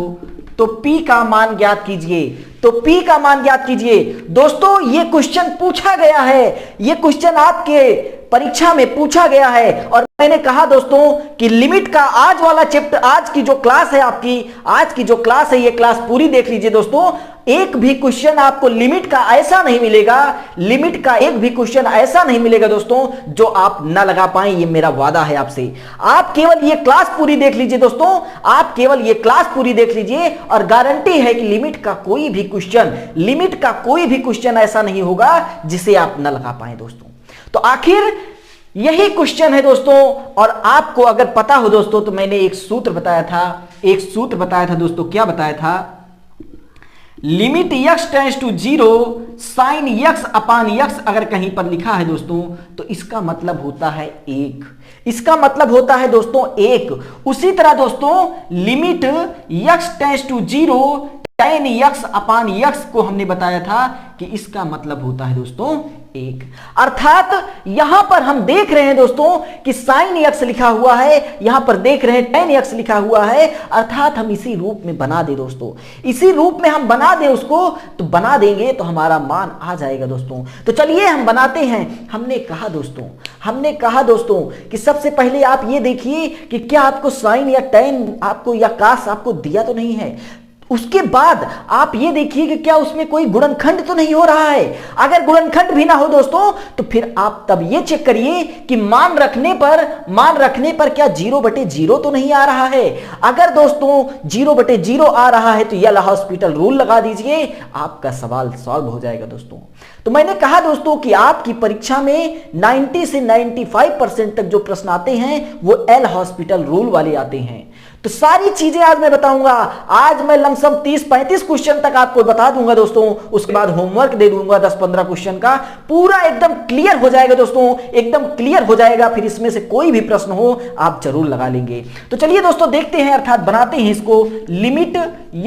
तो P का मान ज्ञात कीजिए। तो P का मान ज्ञात कीजिए। दोस्तों ये क्वेश्चन पूछा गया है, ये क्वेश्चन आपके परीक्षा में पूछा गया है, और मैंने कहा दोस्तों कि लिमिट का आज वाला चैप्टर, आज की जो क्लास है आपकी, आज की जो क्लास है ये क्लास पूरी देख लीजिए दोस्तों। एक भी क्वेश्चन आपको लिमिट का ऐसा नहीं मिलेगा, लिमिट का एक भी क्वेश्चन ऐसा नहीं मिलेगा दोस्तों जो आप ना लगा पाए, ये मेरा वादा है आपसे। आप केवल ये क्लास पूरी देख लीजिए दोस्तों, आप केवल ये क्लास पूरी देख लीजिए, और गारंटी है कि लिमिट का कोई भी क्वेश्चन ऐसा नहीं होगा जिसे आप ना लगा पाए दोस्तों। तो आखिर यही क्वेश्चन है दोस्तों, और आपको अगर पता हो दोस्तों तो मैंने एक सूत्र बताया था दोस्तों। क्या बताया था? Limit x tends to 0 sine x upon x अगर कहीं पर लिखा है दोस्तों तो इसका मतलब होता है 1, इसका मतलब होता है दोस्तों 1। उसी तरह दोस्तों limit x tends to 0 tan x upon x को हमने बताया था कि इसका मतलब होता है दोस्तों 1। अर्थात यहां पर हम देख रहे हैं दोस्तों कि sin x लिखा हुआ है, यहां पर देख रहे हैं tan x लिखा हुआ है। अर्थात हम इसी रूप में बना दे दोस्तों, इसी रूप में हम बना दे उसको, तो बना देंगे तो हमारा मान आ जाएगा दोस्तों। तो चलिए हम बनाते हैं। हमने कहा दोस्तों कि सबसे पहले आप ये देखिए कि क्या आपको sin या tan आपको या cos आपको दिया तो नहीं है। उसके बाद आप ये देखिए कि क्या उसमें कोई गुणनखंड तो नहीं हो रहा है। अगर गुणनखंड भी ना हो दोस्तों तो फिर आप तब ये चेक करिए कि मान रखने पर क्या 0/0 तो नहीं आ रहा है। अगर दोस्तों 0/0 आ रहा है तो यल हॉस्पिटल रूल लगा दीजिए, आपका सवाल सॉल्व हो जाएगा दोस्तों। तो मैंने कहा दोस्तों कि आपकी परीक्षा में 90 से 95% तक जो प्रश्न आते हैं वो एल हॉस्पिटल रूल वाले आते हैं। तो सारी चीजें आज मैं बताऊंगा। आज मैं लमसम 30-35 क्वेश्चन तक आपको बता दूंगा दोस्तों। उसके बाद होमवर्क दे दूंगा 10-15 क्वेश्चन का, पूरा एकदम क्लियर हो जाएगा दोस्तों, एकदम क्लियर हो जाएगा। फिर इसमें से कोई भी प्रश्न हो आप जरूर लगा लेंगे। तो चलिए दोस्तों देखते हैं, अर्थात बनाते हैं इसको। Limit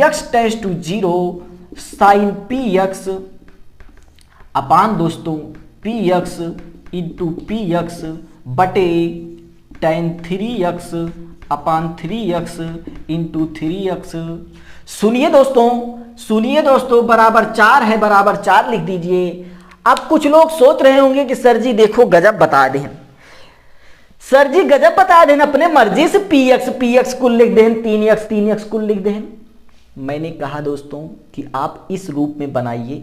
x tends to 0 sine px upon दोस्तों px इंटू px बटे tan 3x upon 3x into 3x। सुनिए दोस्तों बराबर 4 है, बराबर 4 लिख दीजिए। अब कुछ लोग सोच रहे होंगे कि सर जी देखो गजब बता दें, सर जी गजब बता दें, अपने मर्जी से px कुल लिख दें, 3x कुल लिख दें। मैंने कहा दोस्तों कि आप इस रूप में बनाइए।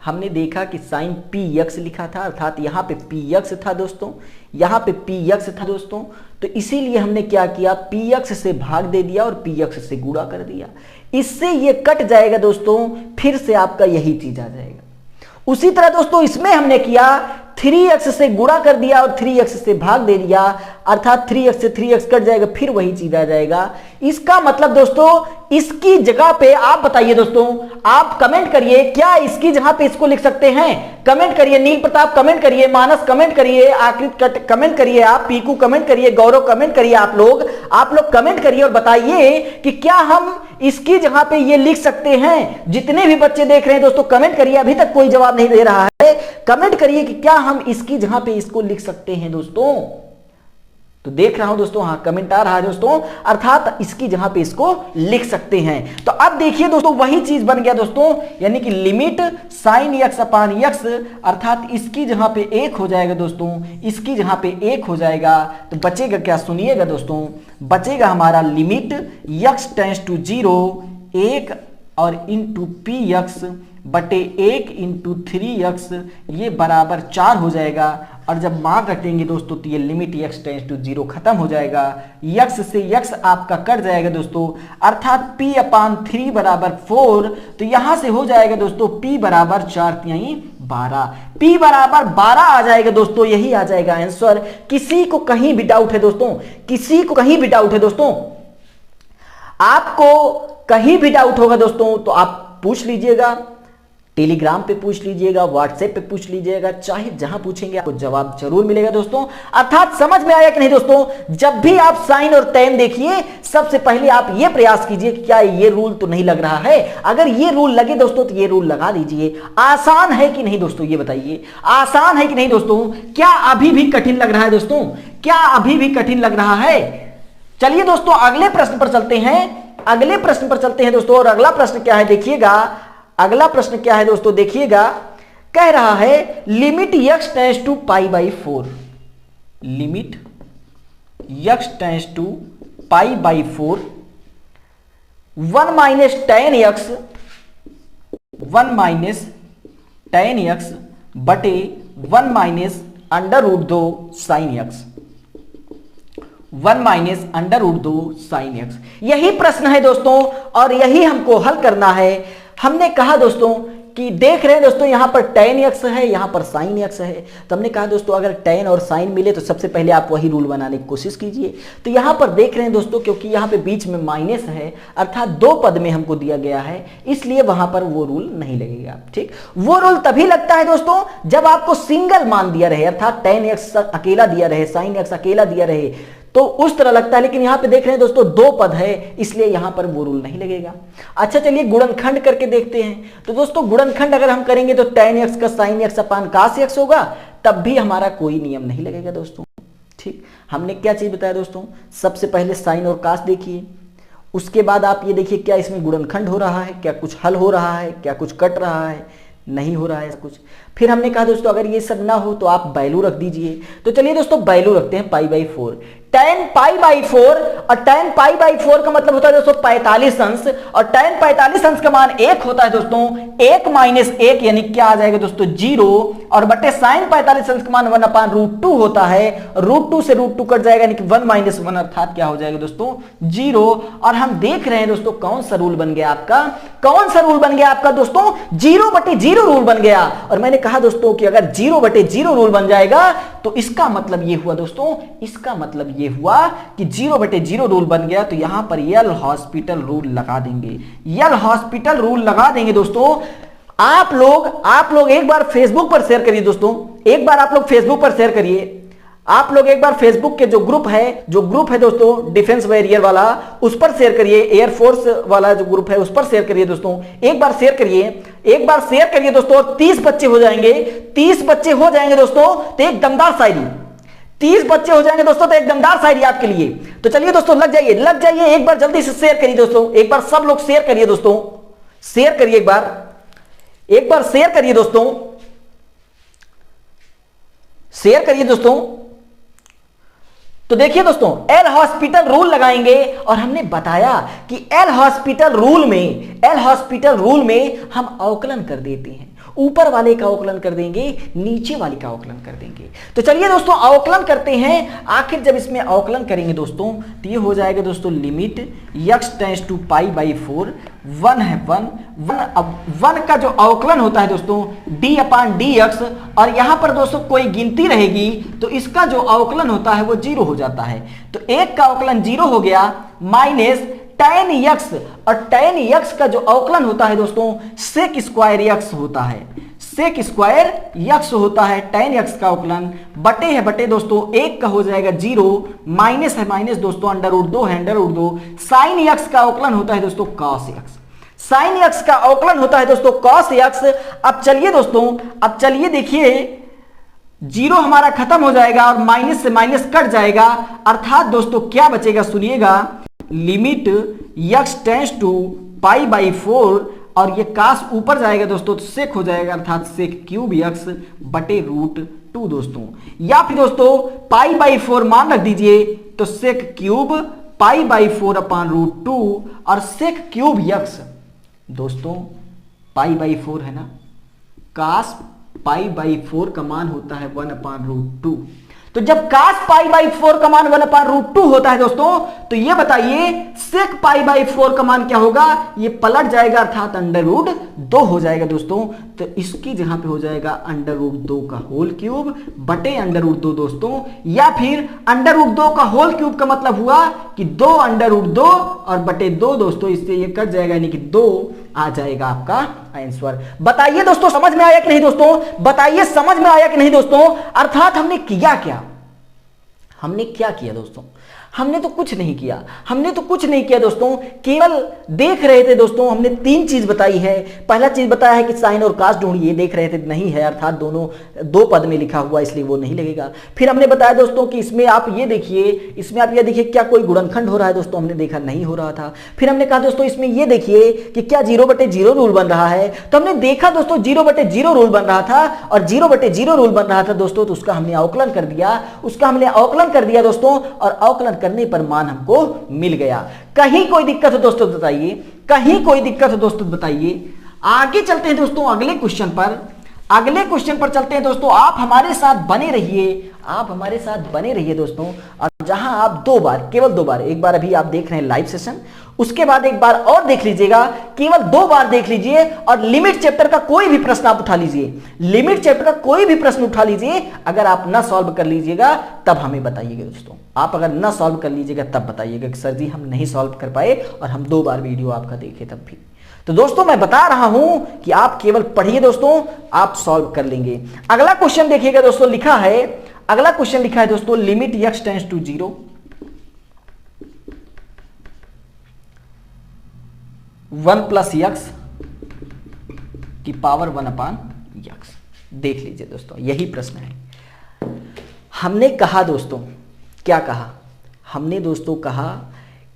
हमने देखा कि साइन px लिखा था, अर्थात यहाँ पे px था दोस्तों, यहाँ पे px था दोस्तों। तो इसीलिए हमने क्या किया, px से भाग दे दिया और px से गुणा कर दिया। इससे ये कट जाएगा दोस्तों, फिर से आपका यही चीज आ जाएगा। उसी तरह दोस्तों इसमें हमने किया 3x से गुणा कर दिया और 3x से भाग दे दिया, अर्थात 3x से 3x कट जाएगा, फिर वही चीज आ जाएगा। इसका मतलब दोस्तों इसकी जगह पे आप बताइए दोस्तों, आप कमेंट करिए, क्या इसकी जगह पे इसको लिख सकते हैं? कमेंट करिए, नील प्रताप कमेंट करिए, मानस कमेंट करिए, आकृत कमेंट करिए, आप पीकू कमेंट करिए, गौरव कमेंट करिए। आप लोग कमेंट करिए और बताइए कि क्या हम इसकी जगह पे ये लिख सकते हैं। जितने भी बच्चे देख रहे हैं दोस्तों कमेंट करिए, अभी तक कोई जवाब नहीं दे रहा है, कमेंट करिए कि क्या हम इसकी जगह पे इसको लिख सकते हैं दोस्तों। तो देख रहा हूं दोस्तों, हाँ कमेंट आ रहा है दोस्तों, अर्थात इसकी जगह पे इसको लिख सकते हैं। तो अब देखिए दोस्तों वही चीज बन गया दोस्तों, यानी कि limit sign x upon x, अर्थात इसकी जगह पे 1 हो जाएगा दोस्तों, इसकी जगह पे 1 हो जाएगा। तो बचेगा क्या, सुनिएगा दोस्तों, बचेगा हमारा लिमिट x टेंड्स टू 0 1 और इंटू px बटे 1 इंटू 3x, ये बराबर 4 हो जाएगा। और जब मान रख देंगे दोस्तों तो ये लिमिट x टेंड्स टू 0 खत्म हो जाएगा, x से x आपका कट जाएगा दोस्तों, अर्थात p अपान 3 बराबर 4। तो यहां से हो जाएगा दोस्तों p बराबर 4 यही 12, p बराबर 12 आ जाएगा दोस्तों, यही आ जाएगा आंसर। किसी को कहीं भी डाउट है दोस्तों, किसी को कहीं भी डाउट है दोस्तों, आपको कहीं भी डाउट होगा दोस्तों तो आप पूछ लीजिएगा, टेलीग्राम पे पूछ लीजिएगा, व्हाट्सएप पे पूछ लीजिएगा, चाहे जहां पूछेंगे आपको जवाब जरूर मिलेगा दोस्तों। अर्थात समझ में आया कि नहीं दोस्तों? जब भी आप साइन और टैन देखिए सबसे पहले आप ये प्रयास कीजिए कि क्या ये रूल तो नहीं लग रहा है। अगर ये रूल लगे दोस्तों तो ये रूल लगा दीजिए। आसान है कि नहीं दोस्तों, ये बताइए, आसान है कि नहीं दोस्तों? क्या अभी भी कठिन लग रहा है दोस्तों? क्या अभी भी कठिन लग रहा है? चलिए दोस्तों अगले प्रश्न पर चलते हैं, अगले प्रश्न पर चलते हैं दोस्तों। और अगला प्रश्न क्या है देखिएगा, अगला प्रश्न क्या है दोस्तों देखिएगा, कह रहा है limit x tends to π/4, limit x tends to π/4 1 minus tan x बटे 1 minus √2 sin x, 1 minus √2 sin x। यही प्रश्न है दोस्तों और यही हमको हल करना है। हमने कहा दोस्तों कि देख रहे हैं दोस्तों यहां पर tan x है, यहां पर sin x है। तो हमने कहा दोस्तों अगर tan और sin मिले तो सबसे पहले आप वही रूल बनाने की कोशिश कीजिए। तो यहां पर देख रहे हैं दोस्तों क्योंकि यहां पे बीच में माइनस है, अर्थात 2 पद में हमको दिया गया है, इसलिए वहां पर वो रूल नहीं लगेगा। ठीक, वो रूल तभी लगता है दोस्तों जब आपको सिंगल मान दिया रहे, अर्थात tan x अकेला दिया रहे, sin x अकेला दिया रहे, तो उस तरह लगता है। लेकिन यहां पे देख रहे हैं दोस्तों 2 पद है, इसलिए यहां पर वो रूल नहीं लगेगा। अच्छा चलिए गुणनखंड करके देखते हैं। तो दोस्तों गुणनखंड अगर हम करेंगे तो tan x का sin x अपान cos x होगा, तब भी हमारा कोई नियम नहीं लगेगा दोस्तों। ठीक, हमने क्या चीज बताया दोस्तों, सबसे पहले साइन और cos देखिए, उसके बाद आप ये देखिए क्या इसमें गुणनखंड हो रहा है, क्या कुछ हल हो रहा है, क्या कुछ कट रहा है, नहीं हो रहा है कुछ। फिर हमने कहा दोस्तों अगर ये सब ना हो तो आप वैल्यू रख दीजिए। तो चलिए दोस्तों वैल्यू रखते हैं π/4। tan पाई बाई 4, और tan पाई बाई 4 का मतलब होता है दोस्तों 45 अंश, और tan 45 अंश का मान 1 होता है दोस्तों, 1 माइनस 1 यानी क्या आ जाएगा दोस्तों 0, और बटे sin 45 अंश का मान 1/√2 होता है, √2 से √2 कट जाएगा यानी कि 1 माइनस 1 अर्थात क्या हो जाएगा दोस्तों 0। और हम देख रहे हैं दोस्तों कौन सा रूल बन गया आपका, कौन सा रूल बन गया आपका दोस्तों 0/0 रूल बन गया। और मैंने कहा दोस्तों कि अगर 0/0 रूल बन जाएगा तो इसका मतलब ये हुआ दोस्तों, इसका मतलब ये हुआ कि 0/0 रूल बन गया, तो यहां पर यल हॉस्पिटल रूल लगा देंगे, यल हॉस्पिटल रूल लगा देंगे दोस्तों। आप लोग एक बार फेसबुक पर शेयर करिए दोस्तों, एक बार आप लोग फेसबुक पर शेयर करिए, आप लोग एक बार फेसबुक के जो ग्रुप है दोस्तों डिफेंस वॉरियर वाला, उस पर शेयर करिए, एयरफोर्स वाला जो ग्रुप है उस पर शेयर करिए दोस्तों, एक बार शेयर करिए दोस्तों। 30 बच्चे हो जाएंगे, 30 बच्चे हो जाएंगे दोस्तों तो एक दमदार शायरी, 30 बच्चे हो जाएंगे दोस्तों तो एक दमदार शायरी आपके लिए। तो चलिए दोस्तों लग जाइए, एक बार जल्दी से शेयर करिए दोस्तों, एक बार सब लोग शेयर करिए दोस्तों, शेयर करिए एक बार शेयर करिए दोस्तों, शेयर करिए दोस्तों। तो देखिए दोस्तों एल हॉस्पिटल रूल लगाएंगे, और हमने बताया कि एल हॉस्पिटल रूल में हम अवकलन कर देते हैं, ऊपर वाले का अवकलन कर देंगे, नीचे वाले का अवकलन कर देंगे। तो चलिए दोस्तों अवकलन करते हैं। आखिर जब इसमें अवकलन करेंगे दोस्तों तो ये हो जाएगा दोस्तों limit x tends to pi by 4, 1 है 1, अब 1 का जो अवकलन होता है दोस्तों d/dx, और यहां पर दोस्तों कोई गिनती रहेगी तो इसका जो अवकलन होता है वो 0 हो जाता है, तो 1 का अवकलन 0 हो गया, माइनस tan x, और tan x का जो अवकलन होता है दोस्तों sec स्क्वायर x होता है, sec स्क्वायर x होता है tan x का अवकलन, बटे है बटे दोस्तों 1 का हो जाएगा 0, माइनस है माइनस दोस्तों √2 है √2, sin x का अवकलन होता है दोस्तों cos x, sin x का अवकलन होता है दोस्तों cos x। अब चलिए दोस्तों, अब चलिए देखिए 0 हमारा खत्म हो जाएगा और माइनस से माइनस कट जाएगा, अर्थात दोस्तों क्या बचेगा सुनिएगा, limit x tends to pi by 4, और ये कास ऊपर जाएगा दोस्तों तो सेक हो जाएगा, अर्थात सेक क्यूब x बटे √2 दोस्तों, या फिर दोस्तों पाई बाई 4 मान रख दीजिए तो सेक क्यूब पाई बाई 4/√2, और सेक क्यूब x दोस्तों पाई बाई 4 है ना, कास पाई बाई 4 का मान होता है 1/√2, तो जब कास पाई बाई 4 का मान 1/√2 होता है दोस्तों, तो ये बताइए सेक पाई बाई 4 का मान क्या होगा, ये पलट जाएगा अर्थात √2 हो जाएगा दोस्तों, तो इसकी जगह पे हो जाएगा √2 का होल क्यूब बटे √2 दोस्तों, या फिर √2 का होल क्यूब का मतलब हुआ कि 2 √2 और बटे 2 दोस्तों, इससे ये कट जाएगा यानी कि 2 आ जाएगा आपका आंसर। बताइए दोस्तों समझ में आया कि नहीं दोस्तों, बताइए समझ में आया कि नहीं दोस्तों। अर्थात हमने किया क्या, हमने क्या किया दोस्तों, हमने तो कुछ नहीं किया दोस्तों, केवल देख रहे थे दोस्तों। हमने 3 चीज बताई है, पहला चीज बताया है कि साइन और कास ढूंढिए, देख रहे थे नहीं है, अर्थात दोनों 2 पद में लिखा हुआ इसलिए वो नहीं लगेगा। फिर हमने बताया दोस्तों कि इसमें आप ये देखिए, क्या कोई गुणनखंड हो रहा है दोस्तों, हमने देखा नहीं हो रहा था। फिर हमने कहा दोस्तों इसमें ये देखिए कि क्या 0/0 रूल बन रहा है, तो हमने देखा दोस्तों 0/0 रूल बन रहा था, और 0/0 रूल बन रहा था दोस्तों, तो उसका हमने अवकलन कर दिया दोस्तों, और अवकलन करने पर मान हमको मिल गया। कहीं कोई दिक्कत हो दोस्तों बताइए, आगे चलते हैं दोस्तों अगले क्वेश्चन पर चलते हैं दोस्तों। आप हमारे साथ बने रहिए दोस्तों, और जहां आप 2 बार, केवल 2 बार, एक बार अभी आप देख रहे हैं लाइव सेशन, उसके बाद एक बार और देख लीजिएगा, केवल 2 बार देख लीजिए, और लिमिट चैप्टर का कोई भी प्रश्न आप उठा लीजिए, अगर आप ना सॉल्व कर लीजिएगा तब हमें बताइएगा दोस्तों, आप अगर ना सॉल्व कर लीजिएगा तब बताइएगा कि सर जी हम नहीं सॉल्व कर पाए और हम 2 बार वीडियो आपका देखे तब भी। तो दोस्तों मैं बता रहा हूं कि आप केवल पढ़िए दोस्तों, आप सॉल्व कर लेंगे। अगला क्वेश्चन देखिएगा दोस्तों, लिखा है दोस्तों limit x tends to 0, 1 + x की पावर 1/x। देख लीजिए दोस्तों यही प्रश्न है। हमने कहा दोस्तों, क्या कहा हमने दोस्तों, कहा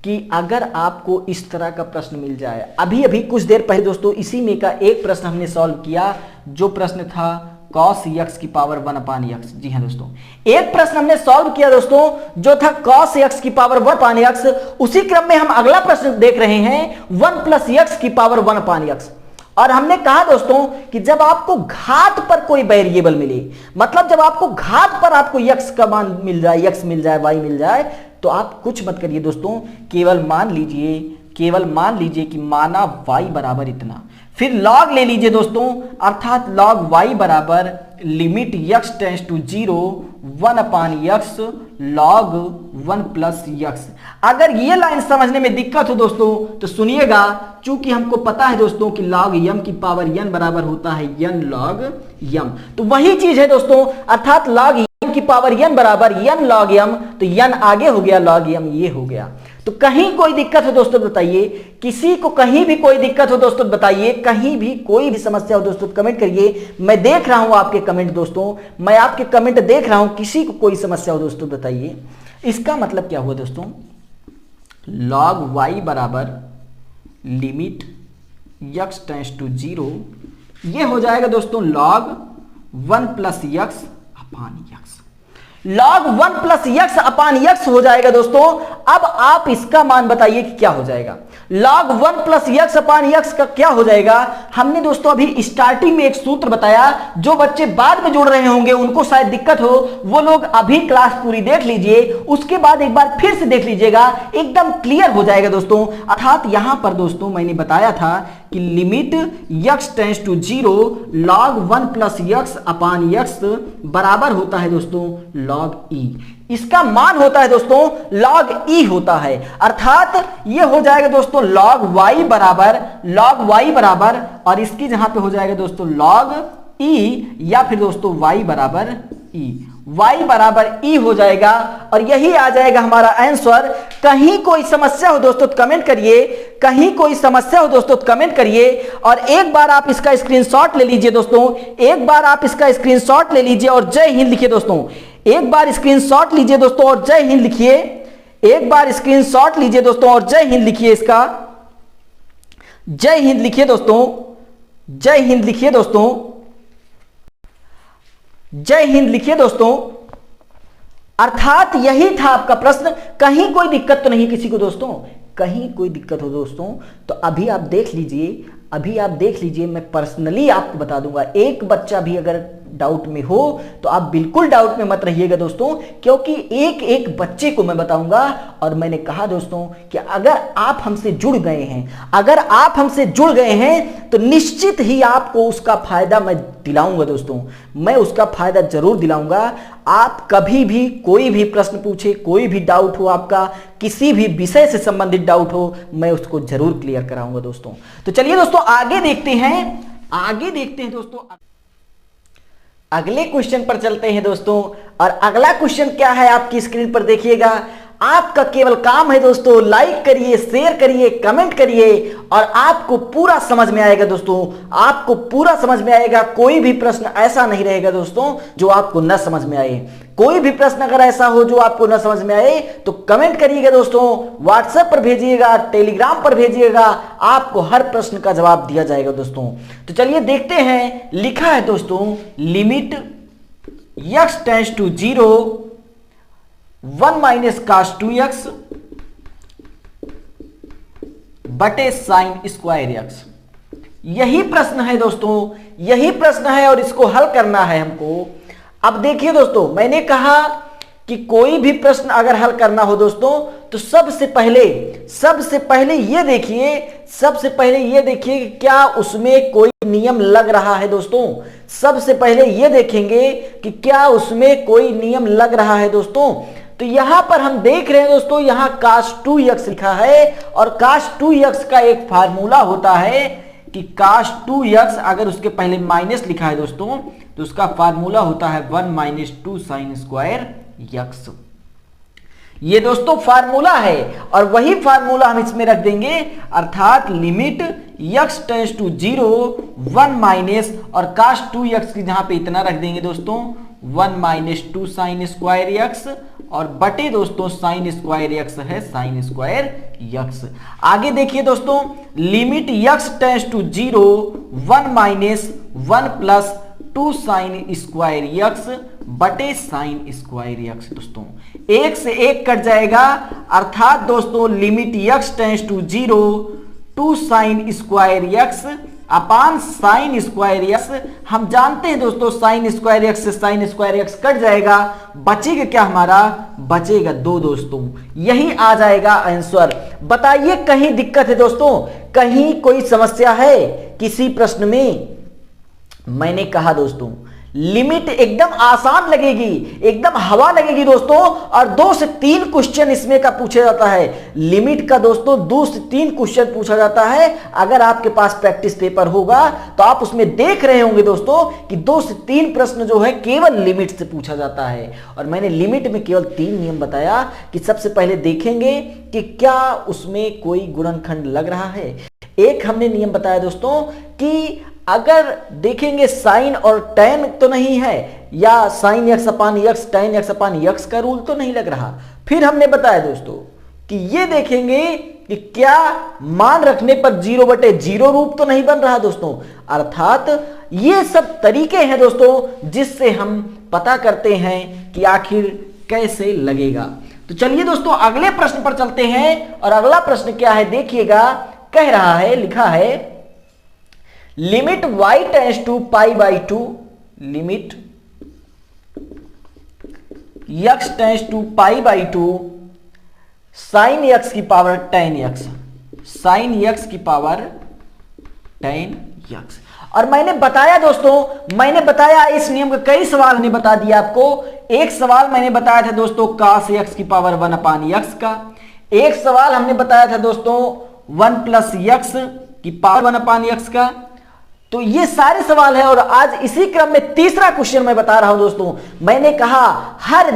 कि अगर आपको इस तरह का प्रश्न मिल जाए, अभी कुछ देर पहले दोस्तों इसी में का एक प्रश्न हमने सॉल्व किया, जो प्रश्न था cos x की पावर 1 अपान x। जी हाँ दोस्तों, एक प्रश्न हमने सॉल्व किया दोस्तों जो था cos x की पावर 1 अपान x। उसी क्रम में हम अगला प्रश्न देख रहे हैं 1 प्लस x की पावर 1 अपान x। और हमने कहा दोस्तों कि जब आपको घात पर कोई वेरिएबल मिले, मतलब जब आपको घात पर आपको x का मान मिल जाए, x मिल जाए, y मिल जाए, तो आप कुछ मत करिए दोस्तों, केवल मान लीजिए कि माना y बराबर इतना, फिर log ले लीजिए दोस्तों, अर्थात log y बराबर limit x tends to 0 1 upon x log 1 plus x। अगर ये लाइन समझने में दिक्कत हो दोस्तों तो सुनिएगा, चूंकि हमको पता है दोस्तों कि log m की पावर n बराबर होता है n log m, तो वही चीज है दोस्तों, अर्थात log m की पावर n बराबर n log m, तो n आगे हो गया, log m ये हो गया। तो कहीं कोई दिक्कत हो दोस्तों बताइए, किसी को कहीं भी कोई दिक्कत हो दोस्तों बताइए, कहीं भी कोई भी समस्या हो दोस्तों कमेंट करिए। मैं देख रहा हूं आपके कमेंट दोस्तों, मैं आपके कमेंट देख रहा हूं, किसी को कोई समस्या हो दोस्तों बताइए। इसका मतलब क्या हुआ दोस्तों, log y बराबर लिमिट x टेंड्स टू 0, ये हो जाएगा दोस्तों log 1 plus x upon x। log 1 plus x upon x हो जाएगा दोस्तों। अब आप इसका मान बताइए कि क्या हो जाएगा। log 1 plus x upon x का क्या हो जाएगा। हमने दोस्तों अभी स्टार्टिंग में एक सूत्र बताया, जो बच्चे बाद में जुड़ रहे होंगे उनको शायद दिक्कत हो, वो लोग अभी क्लास पूरी देख लीजिए, उसके बाद एक बार फिर से देख लीजिएगा, एकदम क्लियर हो जाएगा दोस्तों। अर्थात यहां पर दोस्तों मैंने बताया था कि limit x tends to 0 log 1 plus x upon x बराबर होता है दोस्तों log e। इसका मान होता है दोस्तों log e होता है, अर्थात ये हो जाएगा दोस्तों log y बराबर और इसकी जहां पे हो जाएगा दोस्तों log e, या फिर दोस्तों y बराबर e हो जाएगा, और यही आ जाएगा हमारा आंसर। कहीं कोई समस्या हो दोस्तों तो कमेंट करिए, कहीं कोई समस्या हो दोस्तों तो कमेंट करिए। और एक बार आप इसका स्क्रीनशॉट ले लीजिए दोस्तों, एक बार आप इसका स्क्रीनशॉट ले लीजिए और जय हिंद लिखिए दोस्तों। एक बार स्क्रीनशॉट लीजिए दोस्तों और जय हिंद लिखिए, एक बार स्क्रीनशॉट लीजिए दोस्तों और जय हिंद लिखिए, इसका जय हिंद लिखिए दोस्तों, जय हिंद लिखिए दोस्तों, जय हिंद लिखिए दोस्तों। अर्थात यही था आपका प्रश्न। कहीं कोई दिक्कत तो नहीं किसी को दोस्तों, कहीं कोई दिक्कत हो दोस्तों तो अभी आप देख लीजिए, अभी आप देख लीजिए, मैं पर्सनली आपको बता दूंगा। एक बच्चा भी अगर डाउट में हो तो आप बिल्कुल डाउट में मत रहिएगा दोस्तों, क्योंकि एक एक बच्चे को मैं बताऊंगा। और मैंने कहा दोस्तों कि अगर आप हमसे जुड़ गए हैं, अगर आप हमसे जुड़ गए हैं तो निश्चित ही आपको उसका फायदा मैं दिलाऊंगा दोस्तों, मैं उसका फायदा जरूर दिलाऊंगा। आप कभी भी कोई भी प्रश्न पूछे, कोई भी डाउट हो आपका, किसी भी विषय से संबंधित डाउट हो, मैं उसको जरूर क्लियर कराऊंगा दोस्तों। तो चलिए दोस्तों आगे देखते हैं दोस्तों, अगले क्वेश्चन पर चलते हैं दोस्तों। और अगला क्वेश्चन क्या है आपकी स्क्रीन पर देखिएगा। आपका केवल काम है दोस्तों, लाइक करिए, शेयर करिए, कमेंट करिए, और आपको पूरा समझ में आएगा दोस्तों, आपको पूरा समझ में आएगा। कोई भी प्रश्न ऐसा नहीं रहेगा दोस्तों जो आपको न समझ में आए। कोई भी प्रश्न अगर ऐसा हो जो आपको न समझ में आए तो कमेंट करिएगा दोस्तों, व्हाट्सएप पर भेजिएगा, टेलीग्राम पर भेजिएगा, आपको हर प्रश्न का जवाब दिया जाएगा दोस्तों। तो चलिए देखते हैं। लिखा है दोस्तों limit x tends to 0 1 minus cos 2x बटे साइन स्क्वायर x। यही प्रश्न है दोस्तों, यही प्रश्न है और इसको हल करना है हमको। अब देखिए दोस्तों, मैंने कहा कि कोई भी प्रश्न अगर हल करना हो दोस्तों तो सबसे पहले ये देखिए कि क्या उसमें कोई नियम लग रहा है दोस्तों। सबसे पहले ये देखेंगे कि क्या उसमें कोई नियम लग रहा है दोस्तों। तो यहां पर हम देख रहे हैं दोस्तों, यहां cos 2x लिखा है, और cos 2x का एक फार्मूला होता है कि cos 2x अगर उसके पहले माइनस लिखा है दोस्तों तो उसका फार्मूला होता है 1 माइनस 2 साइन स्क्वायर x। ये दोस्तों फार्मूला है और वही फार्मूला हम इसमें रख देंगे, अर्थात limit x tends to 0 1 minus और cos 2x की जहां पे इतना रख देंगे दोस्तों 1 माइनस 2 साइन स्क्वायर x, और बटे दोस्तों साइन स्क्वायर x है साइन स्क्वायर x। आगे देखिए दोस्तों, limit x tends to 0 1 minus 1 plus two sine square x बटे साइन स्क्वायर यक्स। दोस्तों एक से एक कट जाएगा, अर्थात दोस्तों limit x tends to 0 two sine square x upon sine square x. हम जानते हैं दोस्तों साइन स्क्वायर यक्स से साइन स्क्वायर यक्स कट जाएगा, बचेगा क्या हमारा, बचेगा 2। दोस्तों यही आ जाएगा आंसर। बताइए कहीं दिक्कत है दोस्तों, कहीं कोई समस्या है किसी प्रश्न में? मैंने कहा दोस्तों लिमिट एकदम आसान लगेगी, एकदम हवा लगेगी दोस्तों, और 2 से 3 क्वेश्चन इसमें का पूछा जाता है। लिमिट का दोस्तों 2 से 3 क्वेश्चन पूछा जाता है। अगर आपके पास प्रैक्टिस पेपर होगा तो आप उसमें देख रहे होंगे दोस्तों कि 2 से 3 प्रश्न जो है केवल लिमिट से पूछा जाता है। और मैंने लिमिट में केवल 3 नियम बताया कि सबसे पहले देखेंगे कि क्या उसमें कोई गुणनखंड लग रहा है। एक हमने नियम बताया दोस्तों कि अगर देखेंगे साइन और टेन तो नहीं है, या साइन एक्स अपान यक्स टेन एक्स अपान यक्स का रूल तो नहीं लग रहा। फिर हमने बताया दोस्तों कि ये देखेंगे कि क्या मान रखने पर 0/0 रूप तो नहीं बन रहा दोस्तों। अर्थात ये सब तरीके हैं दोस्तों जिससे हम पता करते हैं कि आखिर कैसे लगेगा। तो चलिए दोस्तों अगले प्रश्न पर चलते हैं, और अगला प्रश्न क्या है देखिएगा। कह रहा है, लिखा है limit y tends to π/2 limit x tends to π/2 sine x की पावर 10x साइन x की पावर 10x। और मैंने बताया दोस्तों, मैंने बताया इस नियम के कई सवाल ने बता दिया आपको। एक सवाल मैंने बताया था दोस्तों cos x की पावर 1/x का। एक सवाल हमने बताया था दोस्तों 1 + x की पावर 1/x का। तो ये सारे सवाल है, और आज इसी क्रम में तीसरा क्वेश्चन मैं बता रहा हूं दोस्तों। मैंने कहा हर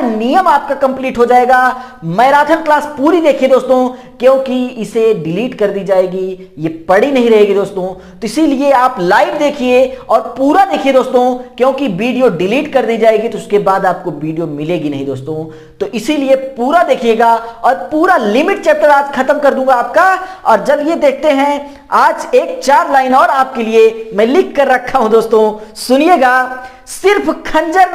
नियम आपका कंप्लीट हो जाएगा। मैराथन क्लास पूरी देखिए दोस्तों, क्योंकि इसे डिलीट कर दी जाएगी, ये पड़ी नहीं रहेगी दोस्तों। तो इसीलिए आप लाइव देखिए और पूरा देखिए दोस्तों, क्योंकि वीडियो डिलीट कर दी जाएगी तो उसके बाद आपको वीडियो मिलेगी नहीं दोस्तों। तो इसीलिए पूरा देखिएगा, और पूरा लिमिट चैप्टर आज खत्म कर दूंगा आपका। और चलिए देखते हैं, आज एक 4 लाइन और आपके लिए मैं लिख कर रखा हूं दोस्तों, सुनिएगा। सिर्फ खंजर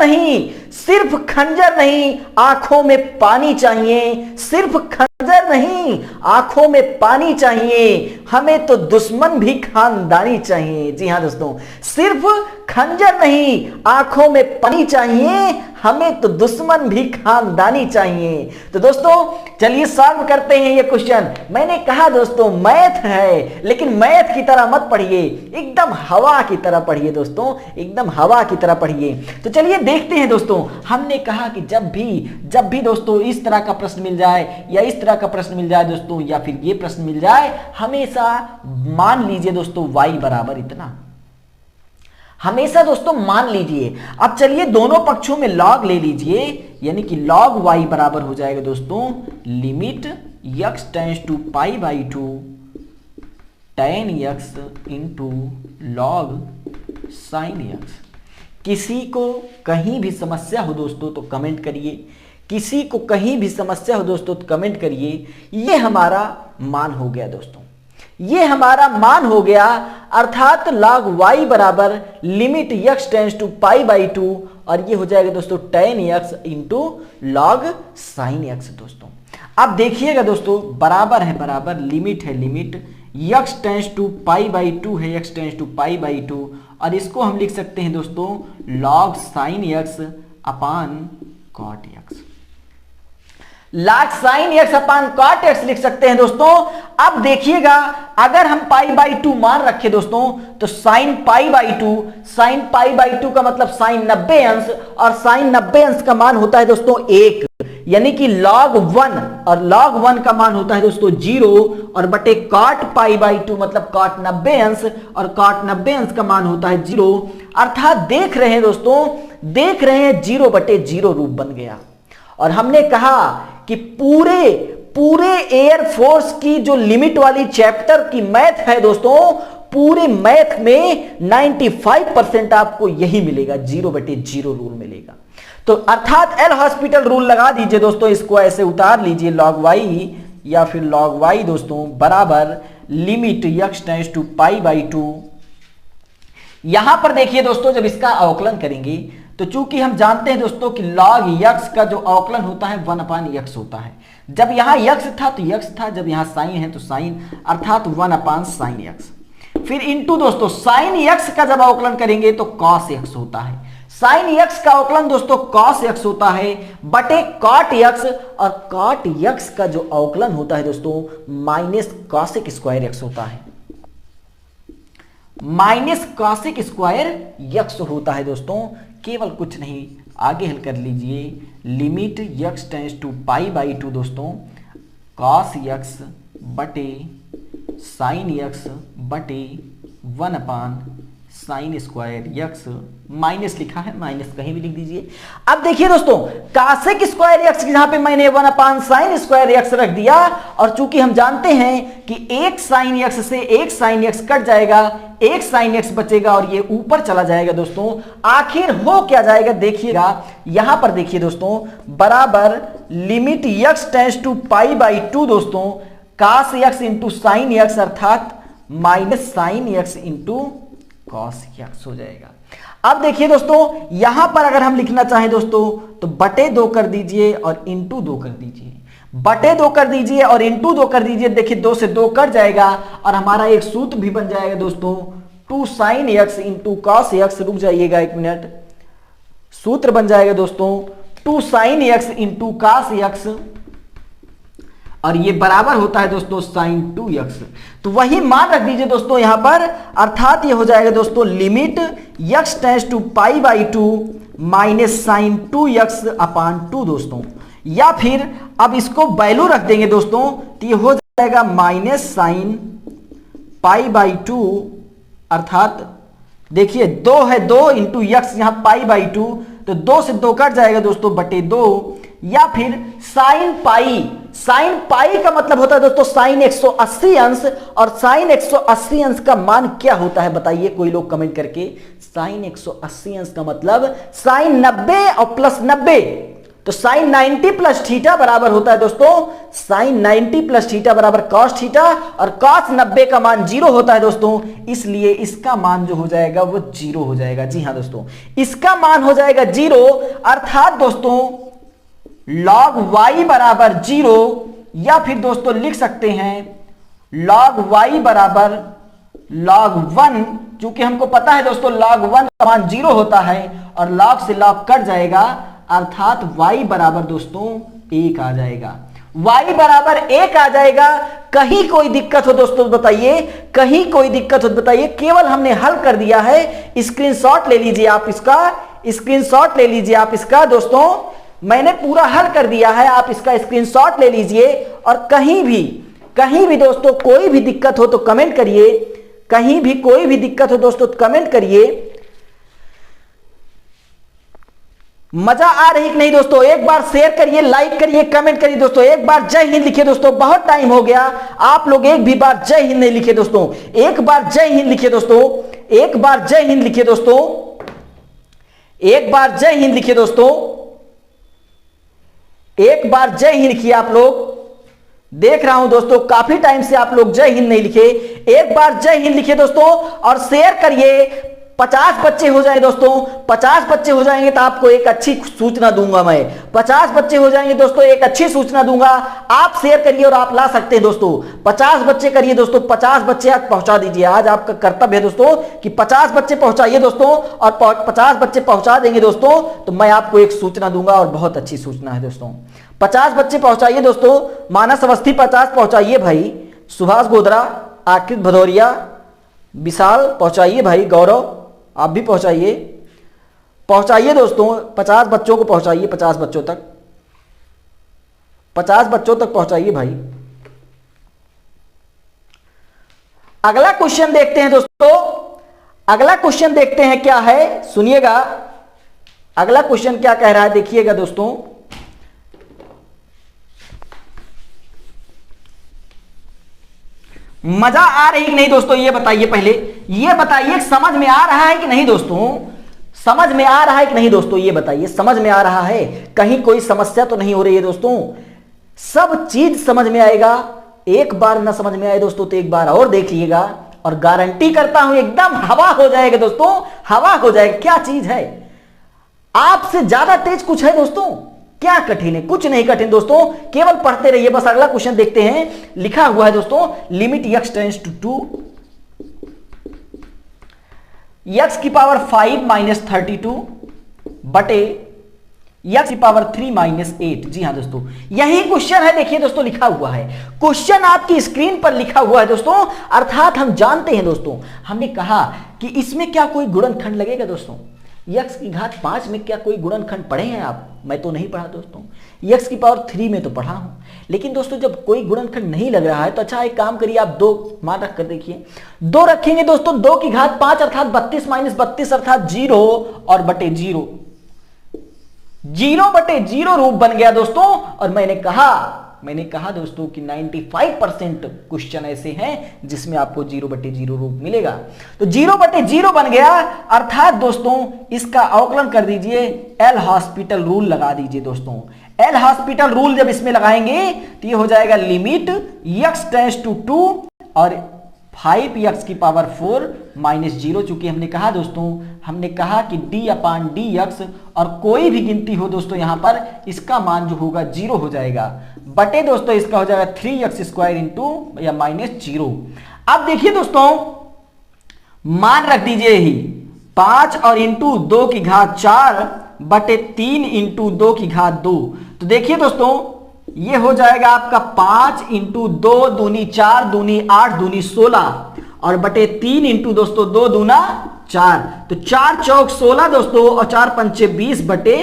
नहीं आंखों में पानी चाहिए, सिर्फ खंजर नहीं आंखों में पानी चाहिए, हमें तो दुश्मन भी खानदानी चाहिए। जी हां दोस्तों, सिर्फ खंजर नहीं आंखों में पानी चाहिए, हमें तो दुश्मन भी खानदानी चाहिए। तो दोस्तों चलिए सॉल्व करते हैं ये क्वेश्चन। मैंने कहा दोस्तों मैथ है, लेकिन मैथ की तरह मत पढ़िए, एकदम हवा की तरह पढ़िए दोस्तों, एकदम हवा की तरह पढ़िए। तो चलिए देखते हैं दोस्तों। हमने कहा कि जब भी दोस्तों इस तरह का प्रश्न मिल जाए, या इस तरह का प्रश्न मिल जाए दोस्तों, या फिर ये प्रश्न मिल जाए, हमेशा मान लीजिए दोस्तों y बराबर इतना, हमेशा दोस्तों मान लीजिए। अब चलिए दोनों पक्षों में log ले लीजिए, यानी कि log y बराबर हो जाएगा दोस्तों limit x tends to π/2 tan x into log sin x। किसी को कहीं भी समस्या हो दोस्तों तो कमेंट करिए, किसी को कहीं भी समस्या हो दोस्तों तो कमेंट करिए। ये हमारा मान हो गया दोस्तों, ये हमारा मान हो गया। अर्थात log y बराबर लिमिट x टेंस टू π/2, और ये हो जाएगा दोस्तों tan x into log sin x दोस्तों। अब देखिएगा दोस्तों, बराबर है बराबर, लिमिट है लिमिट, x टेंस टू π/2 है, x टेंस टू π/2, और इसको हम लिख सकते हैं दोस्तों log sin x अपान cot x। log sin x अपान cot x लिख सकते हैं दोस्तों। अब देखिएगा, अगर हम π/2 मान रखे दोस्तों, तो sin π/2 का मतलब sin 90 अंश, और sin 90 अंश का मान होता है दोस्तों 1, यानी कि log 1, और log 1 का मान होता है दोस्तों 0, और बटे cot π/2 मतलब cot 90 अंश, और cot 90 अंश का मान होता है 0। अर्थात देख रहे हैं दोस्तों, देख रहे हैं 0/0 रूप बन गया। और हमने कहा कि पूरे एयर फोर्स की जो लिमिट वाली चैप्टर की मैथ है दोस्तों, पूरे मैथ में 95% आपको यही मिलेगा, 0/0 रूल मिलेगा। तो अर्थात एल हॉस्पिटल रूल लगा दीजिए दोस्तों, इसको ऐसे उतार लीजिए log y, या फिर log y दोस्तों बराबर लिमिट x टेंस टू π/2, यहां पर देखिए दोस्तों, जब इसका अवकलन करेंगे तो चूंकि हम जानते हैं दोस्तों कि log x का जो अवकलन होता है 1/x होता है। जब यहां x था तो x था, जब यहां साइन है तो साइन, अर्थात 1/sin x। फिर इंटू दोस्तों साइन x का जब अवकलन करेंगे तो cos x होता है। साइन x का अवकलन दोस्तों cos x होता है बटे cot x, और cot x का जो अवकलन होता है दोस्तों माइनस cosec स्क्वायर x होता है, माइनस cosec स्क्वायर x होता है दोस्तों। केवल कुछ नहीं, आगे हल कर लीजिए, लिमिट x टेंड्स टू π/2 दोस्तों cos x बटे sin x बटे 1/sin स्क्वायर x, माइनस लिखा है, माइनस कहीं भी लिख दीजिए। अब देखिए दोस्तों cosec स्क्वायर x जहां पे मैंने 1/sin स्क्वायर x रख दिया, और चूंकि हम जानते हैं कि एक sin x से एक sin x कट जाएगा, एक sin x बचेगा और ये ऊपर चला जाएगा दोस्तों। आखिर हो क्या जाएगा देखिएगा, यहां पर देखिए दोस्तों, बराबर लिमिट x टेंड्स टू π/2 दोस्तों cos x into sine x, अर्थात minus sine x into cos x हो जाएगा। अब देखिए दोस्तों यहां पर अगर हम लिखना चाहें दोस्तों तो बटे 2 कर दीजिए और इंटू 2 कर दीजिए, बटे 2 कर दीजिए और इंटू 2 कर दीजिए। देखिए 2 से 2 कट जाएगा और हमारा एक सूत्र भी बन जाएगा दोस्तों 2 sin x into cos x। रुक जाइएगा एक मिनट, सूत्र बन जाएगा दोस्तों 2 sin x into cos x, और ये बराबर होता है दोस्तों sin 2x। तो वही मान रख दीजिए दोस्तों यहां पर, अर्थात ये हो जाएगा दोस्तों limit x tends to π/2 minus sin 2x/2 दोस्तों, या फिर अब इसको वैल्यू रख देंगे दोस्तों तो ये हो जाएगा माइनस sin π/2, अर्थात देखिए 2 है 2 इंटू x, यहां π/2 तो 2 से 2 कट जाएगा दोस्तों बटे 2, या फिर साइन पाई का मतलब होता है दोस्तों साइन 180 अंश, और साइन 180 अंश का मान क्या होता है बताइए कोई लोग कमेंट करके। साइन 180 अंश का मतलब साइन 90 और प्लस 90, तो साइन 90 प्लस थीटा बराबर होता है दोस्तों साइन 90 प्लस थीटा बराबर कॉस थीटा, और कॉस 90 का मान 0 होता है दोस्तों, इसलिए इसका मान जो हो जाएगा वो 0 हो जाएगा। जी हाँ दोस्तों, इसका मान हो जाएगा 0, अर्थात दोस्तों log y बराबर 0, या फिर दोस्तों लिख सकते हैं log y बराबर log 1, क्योंकि हमको पता है दोस्तों log 1 का मान 0 होता है और log से log कट जाएगा, अर्थात y बराबर दोस्तों 1 आ जाएगा, y बराबर 1 आ जाएगा। कहीं कोई दिक्कत हो दोस्तों बताइए, कहीं कोई दिक्कत हो बताइए, केवल हमने हल कर दिया है। स्क्रीनशॉट ले लीजिए आप इसका, स्क्रीनशॉट ले लीजिए आप इसका दोस्तों, मैंने पूरा हल कर दिया है, आप इसका स्क्रीनशॉट ले लीजिए। और कहीं भी दोस्तों कोई भी दिक्कत हो तो कमेंट करिए, कहीं भी कोई भी दिक्कत हो दोस्तों तो कमेंट करिए। मजा आ रही कि नहीं दोस्तों, एक बार शेयर करिए, लाइक करिए, कमेंट करिए दोस्तों। एक बार जय हिंद लिखिए दोस्तों, बहुत टाइम हो गया आप लोग एक भी बार जय हिंद नहीं लिखे दोस्तों। एक बार जय हिंद लिखिए दोस्तों, एक बार जय हिंद लिखिए दोस्तों, एक बार जय हिंद लिखिए दोस्तों, एक बार जय हिंद लिखिए। आप लोग देख रहा हूं दोस्तों काफी टाइम से आप लोग जय हिंद नहीं लिखे, एक बार जय हिंद लिखिए दोस्तों और शेयर करिए। 50 बच्चे हो जाए दोस्तों, 50 बच्चे हो जाएंगे तो आपको एक अच्छी सूचना दूंगा मैं। 50 बच्चे हो जाएंगे दोस्तों, एक अच्छी सूचना दूंगा। आप शेयर करिए और आप ला सकते हैं दोस्तों। 50 बच्चे करिए दोस्तों, 50 बच्चे आज पहुंचा दीजिए। आज आपका कर्तव्य है दोस्तों कि 50 बच्चे पहुंचाइए दोस्तों, और 50 बच्चे पहुंचा देंगे दोस्तों तो मैं आपको एक सूचना दूंगा, और बहुत अच्छी सूचना है दोस्तों। 50 बच्चे पहुंचाइए दोस्तों, मानस अवस्थी 50 पहुंचाइए भाई, सुभाष गोदरा, आकृत भदौरिया, विशाल पहुंचाइए भाई, गौरव आप भी पहुंचाइए, पहुंचाइए दोस्तों। 50 बच्चों को पहुंचाइए, 50 बच्चों तक, 50 बच्चों तक पहुंचाइए भाई। अगला क्वेश्चन देखते हैं दोस्तों, अगला क्वेश्चन देखते हैं क्या है, सुनिएगा अगला क्वेश्चन क्या कह रहा है, देखिएगा दोस्तों। मजा आ रही कि नहीं दोस्तों, ये बताइए, पहले ये बताइए समझ में आ रहा है कि नहीं दोस्तों, समझ में आ रहा है कि नहीं दोस्तों, ये बताइए समझ में आ रहा है, कहीं कोई समस्या तो नहीं हो रही है दोस्तों। सब चीज समझ में आएगा, एक बार ना समझ में आए दोस्तों तो एक बार और देख लीजिएगा, और गारंटी करता हूं एकदम हवा हो जाएगा दोस्तों, हवा हो जाएगा। क्या चीज है, आपसे ज्यादा तेज कुछ है दोस्तों? क्या कठिन है? कुछ नहीं कठिन दोस्तों, केवल पढ़ते रहिए। बस अगला क्वेश्चन देखते हैं। लिखा हुआ है दोस्तों, limit x tends to 2 x की पावर 5 माइनस 32 बटे x की पावर 3 माइनस 8। जी हां दोस्तों, यही क्वेश्चन है। देखिए दोस्तों, लिखा हुआ है क्वेश्चन आपकी स्क्रीन पर लिखा हुआ है दोस्तों। अर्थात हम जानते हैं दोस्तों, हमने कहा कि इसमें क्या कोई गुणनखंड लगेगा दोस्तों? x की घात 5 में क्या कोई गुणनखंड पढ़े हैं आप? मैं तो नहीं पढ़ा दोस्तों। x की पावर 3 में तो पढ़ा हूं, लेकिन दोस्तों जब कोई गुणनखंड नहीं लग रहा है तो अच्छा एक काम करिए, आप 2 मान रख कर देखिए। 2 रखेंगे दोस्तों, 2 की घात 5 अर्थात 32 माइनस 32 अर्थात 0 और बटे 0, 0 बटे 0 रूप बन गया दोस्तों। और मैंने कहा दोस्तों कि 95% क्वेश्चन ऐसे हैं जिसमें आपको 0 बटे 0 रूप मिलेगा। तो 0 बटे 0 बन गया, अर्थात दोस्तों इसका अवकलन कर दीजिए, एल हॉस्पिटल रूल लगा दीजिए दोस्तों। एल हॉस्पिटल रूल जब इसमें लगाएंगे तो ये हो जाएगा लिमिट x टेंड्स टू 2 और 5x की पावर 4 माइनस 0। चूंकि हमने कहा दोस्तों, हमने कहा कि d अपान dx और कोई भी गिनती हो दोस्तों यहां पर, इसका मान जो होगा 0 हो जाएगा, बटे दोस्तों इसका हो जाएगा 3x स्क्वायर इंटू या माइनस 0। अब देखिए दोस्तों, मान रख दीजिए ही 5 और इंटू 2 की घात 4 बटे 3 इंटू 2 की घात 2। तो देखिए दोस्तों, ये हो जाएगा आपका 5 इंटू 2 दूनी 4 दूनी 8 दूनी 16 और बटे 3 इंटू दोस्तों 2 दूना 4। तो 4 चौक 16 दोस्तों और 4 पंचे 20 बटे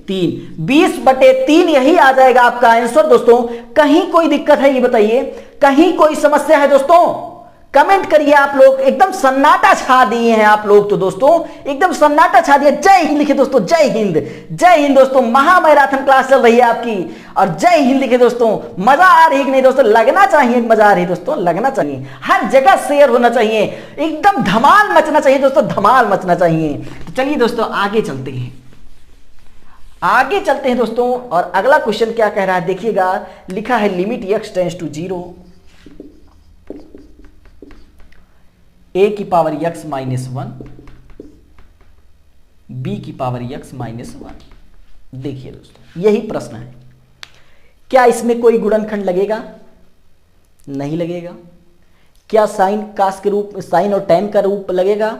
3, 20 बटे 3 यही आ जाएगा आपका आंसर दोस्तों। कहीं कोई दिक्कत है ये बताइए, कहीं कोई समस्या है दोस्तों? कमेंट करिए आप लोग। एकदम सन्नाटा छा दिए हैं आप लोग तो दोस्तों, एकदम सन्नाटा छा दिया। जय हिंद लिखे दोस्तों, जय हिंद, जय हिंद दोस्तों। महामैराथन क्लास चल रही है आपकी और जय हिंद लिखे दोस्तों। मजा आ रही है कि नहीं दोस्तों? लगना चाहिए मजा आ रही है दोस्तों, लगना चाहिए, हर जगह शेयर होना चाहिए, एकदम धमाल मचना चाहिए दोस्तों, धमाल मचना चाहिए। तो चलिए दोस्तों आगे चलते हैं, आगे चलते हैं दोस्तों। और अगला क्वेश्चन क्या कह रहा है देखिएगा, लिखा है limit x tends to 0 a की पावर x माइनस 1 b की पावर x माइनस 1। देखिए दोस्तों, यही प्रश्न है। क्या इसमें कोई गुणनखंड लगेगा? नहीं लगेगा। क्या साइन कास के रूप, साइन और टैन का रूप लगेगा?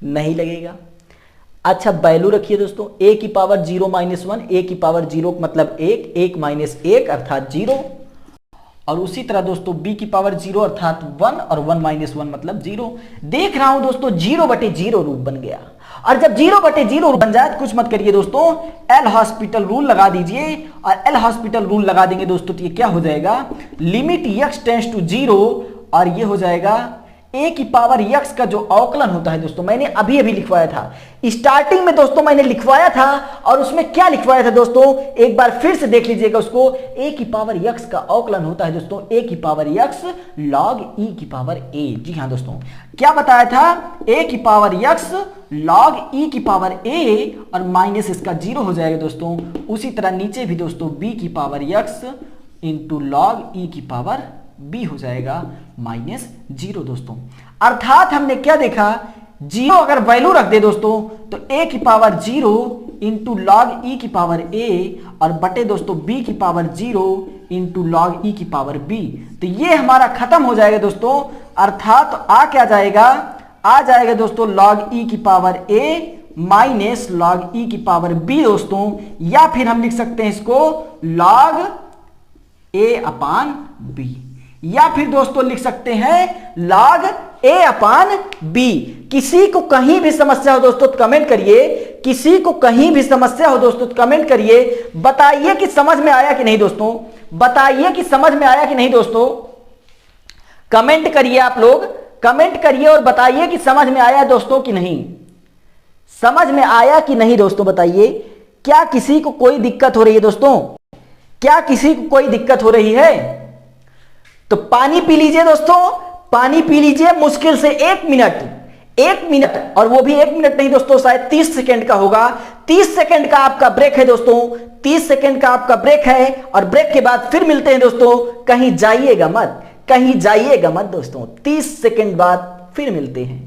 नहीं लगेगा। अच्छा वैल्यू रखिए दोस्तों, a की पावर 0 माइनस 1, a की पावर 0 मतलब 1, 1 माइनस 1 अर्थात 0, और उसी तरह दोस्तों b की पावर 0 अर्थात 1 और 1 माइनस 1 मतलब 0। देख रहा हूं दोस्तों 0 बटे 0 रूप बन गया। और जब 0 बटे 0 रूप बन जाए तो कुछ मत करिए दोस्तों, एल हॉस्पिटल रूल लगा दीजिए। और एल हॉस्पिटल रूल लगा देंगे दोस्तों तो ये क्या हो जाएगा, लिमिट x टेंड्स टू 0 और ये हो जाएगा a की पावर x का जो अवकलन होता है दोस्तों, मैंने अभी अभी लिखवाया था, स्टार्टिंग में दोस्तों मैंने लिखवाया था। और उसमें क्या लिखवाया था दोस्तों, एक बार फिर से देख लीजिएगा उसको। a की पावर x का अवकलन होता है दोस्तों a की पावर x log e की पावर a। जी हाँ दोस्तों, क्या बताया था, a की पावर x log e की पावर a और माइनस इसका 0 हो जाएगा दोस्तों। उसी तरह नीचे भी दोस्तों b की power x into log e की पावर b हो जाएगा माइनस 0 दोस्तों। अर्थात हमने क्या देखा, 0 अगर वैल्यू रख दे दोस्तों तो a की पावर 0 इंटू लॉग e की पावर a और बटे दोस्तों b की पावर 0 इंटू लॉग e की पावर b। तो ये हमारा खत्म हो जाएगा दोस्तों। अर्थात आ क्या जाएगा, आ जाएगा दोस्तों log e की power a minus log e की पावर b दोस्तों, या फिर हम लिख सकते हैं इसको log a अपान b, या फिर दोस्तों लिख सकते हैं log a अपान b। किसी को कहीं भी समस्या हो दोस्तों तो कमेंट करिए, किसी को कहीं भी समस्या हो दोस्तों तो कमेंट करिए, बताइए कि समझ में आया कि नहीं दोस्तों, बताइए कि समझ में आया कि नहीं दोस्तों। कमेंट करिए आप लोग, कमेंट करिए और बताइए कि समझ में आया दोस्तों कि नहीं, समझ में आया कि नहीं दोस्तों बताइए। क्या किसी को कोई दिक्कत हो रही है दोस्तों, क्या किसी को कोई दिक्कत हो रही है? तो पानी पी लीजिए दोस्तों, पानी पी लीजिए, मुश्किल से 1 मिनट, और वो भी 1 मिनट नहीं दोस्तों, शायद 30 सेकंड का होगा। 30 सेकंड का आपका ब्रेक है दोस्तों, 30 सेकंड का आपका ब्रेक है। और ब्रेक के बाद फिर मिलते हैं दोस्तों, कहीं जाइएगा मत, कहीं जाइएगा मत दोस्तों। 30 सेकंड बाद फिर मिलते हैं।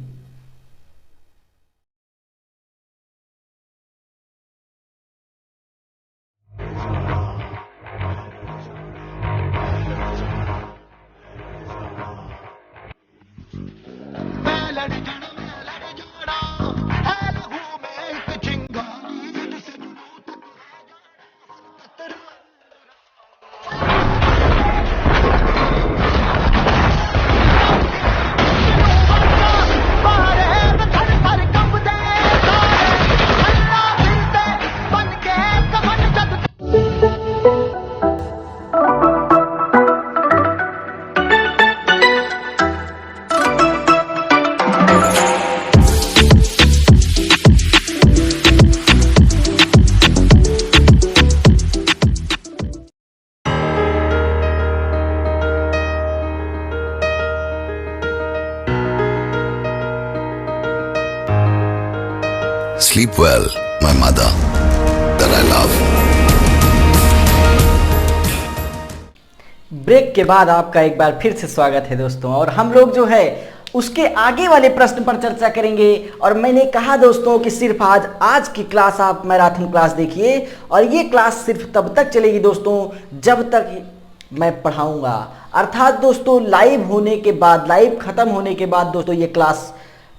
Sleep well, my mother, that I love. Break के बाद आपका एक बार फिर से स्वागत है दोस्तों, और हम लोग जो है उसके आगे वाले प्रश्न पर चर्चा करेंगे। और मैंने कहा दोस्तों कि सिर्फ आज की क्लास आप मैराथन क्लास देखिए, और ये क्लास सिर्फ तब तक चलेगी दोस्तों जब तक मैं पढ़ाऊंगा। अर्थात दोस्तों लाइव होने के बाद, लाइव खत्म होने के बाद दोस्तों ये क्लास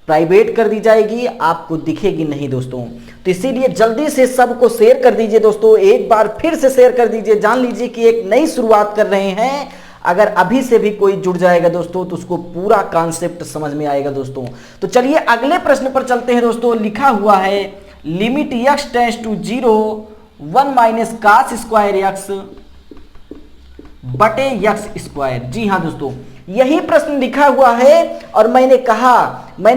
प्राइवेट कर दी जाएगी, आपको दिखेगी नहीं दोस्तों। तो इसीलिए जल्दी से सबको शेयर कर दीजिए दोस्तों, एक बार फिर से शेयर कर दीजिए। जान लीजिए कि एक नई शुरुआत कर रहे हैं। अगर अभी से भी कोई जुड़ जाएगा दोस्तों तो उसको पूरा कॉन्सेप्ट समझ में आएगा दोस्तों। तो चलिए अगले प्रश्न पर चलते हैं दोस्तों। लिखा हुआ है limit x tends to 0 1 minus cos square x बटे x स्क्वायर। जी हाँ दोस्तों, यही प्रश्न लिखा हुआ है। और मैंने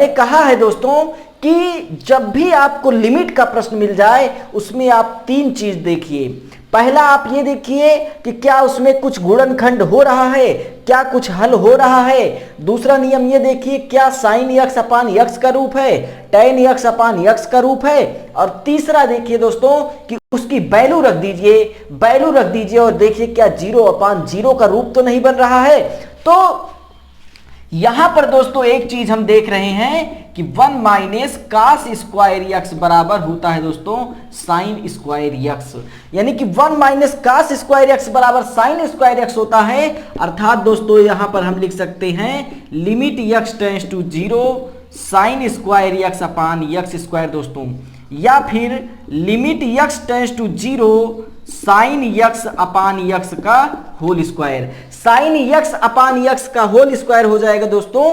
कहा है दोस्तों कि जब भी आपको लिमिट का प्रश्न मिल जाए उसमें आप तीन चीज देखिए। पहला आप ये देखिए कि क्या उसमें कुछ गुणनखंड हो रहा है, क्या कुछ हल हो रहा है। दूसरा नियम ये देखिए क्या साइन x अपान x का रूप है, tan x अपान x का रूप है। और तीसरा देखिए दोस्तों कि उसकी वैल्यू रख दीजिए और देखिए क्या 0 अपान 0 का रूप तो नहीं बन रहा है। तो यहां पर दोस्तों एक चीज हम देख रहे हैं कि 1 माइनस cos स्क्वायर x बराबर होता है दोस्तों साइन स्क्वायर x, यानी कि 1 माइनस cos स्क्वायर x बराबर साइन स्क्वायर x होता है। अर्थात दोस्तों यहां पर हम लिख सकते हैं limit x tends to 0 sine square x upon x square दोस्तों, या फिर limit x tends to 0 sine x upon x का whole square. Sine x upon x का होल स्क्वायर हो जाएगा दोस्तों।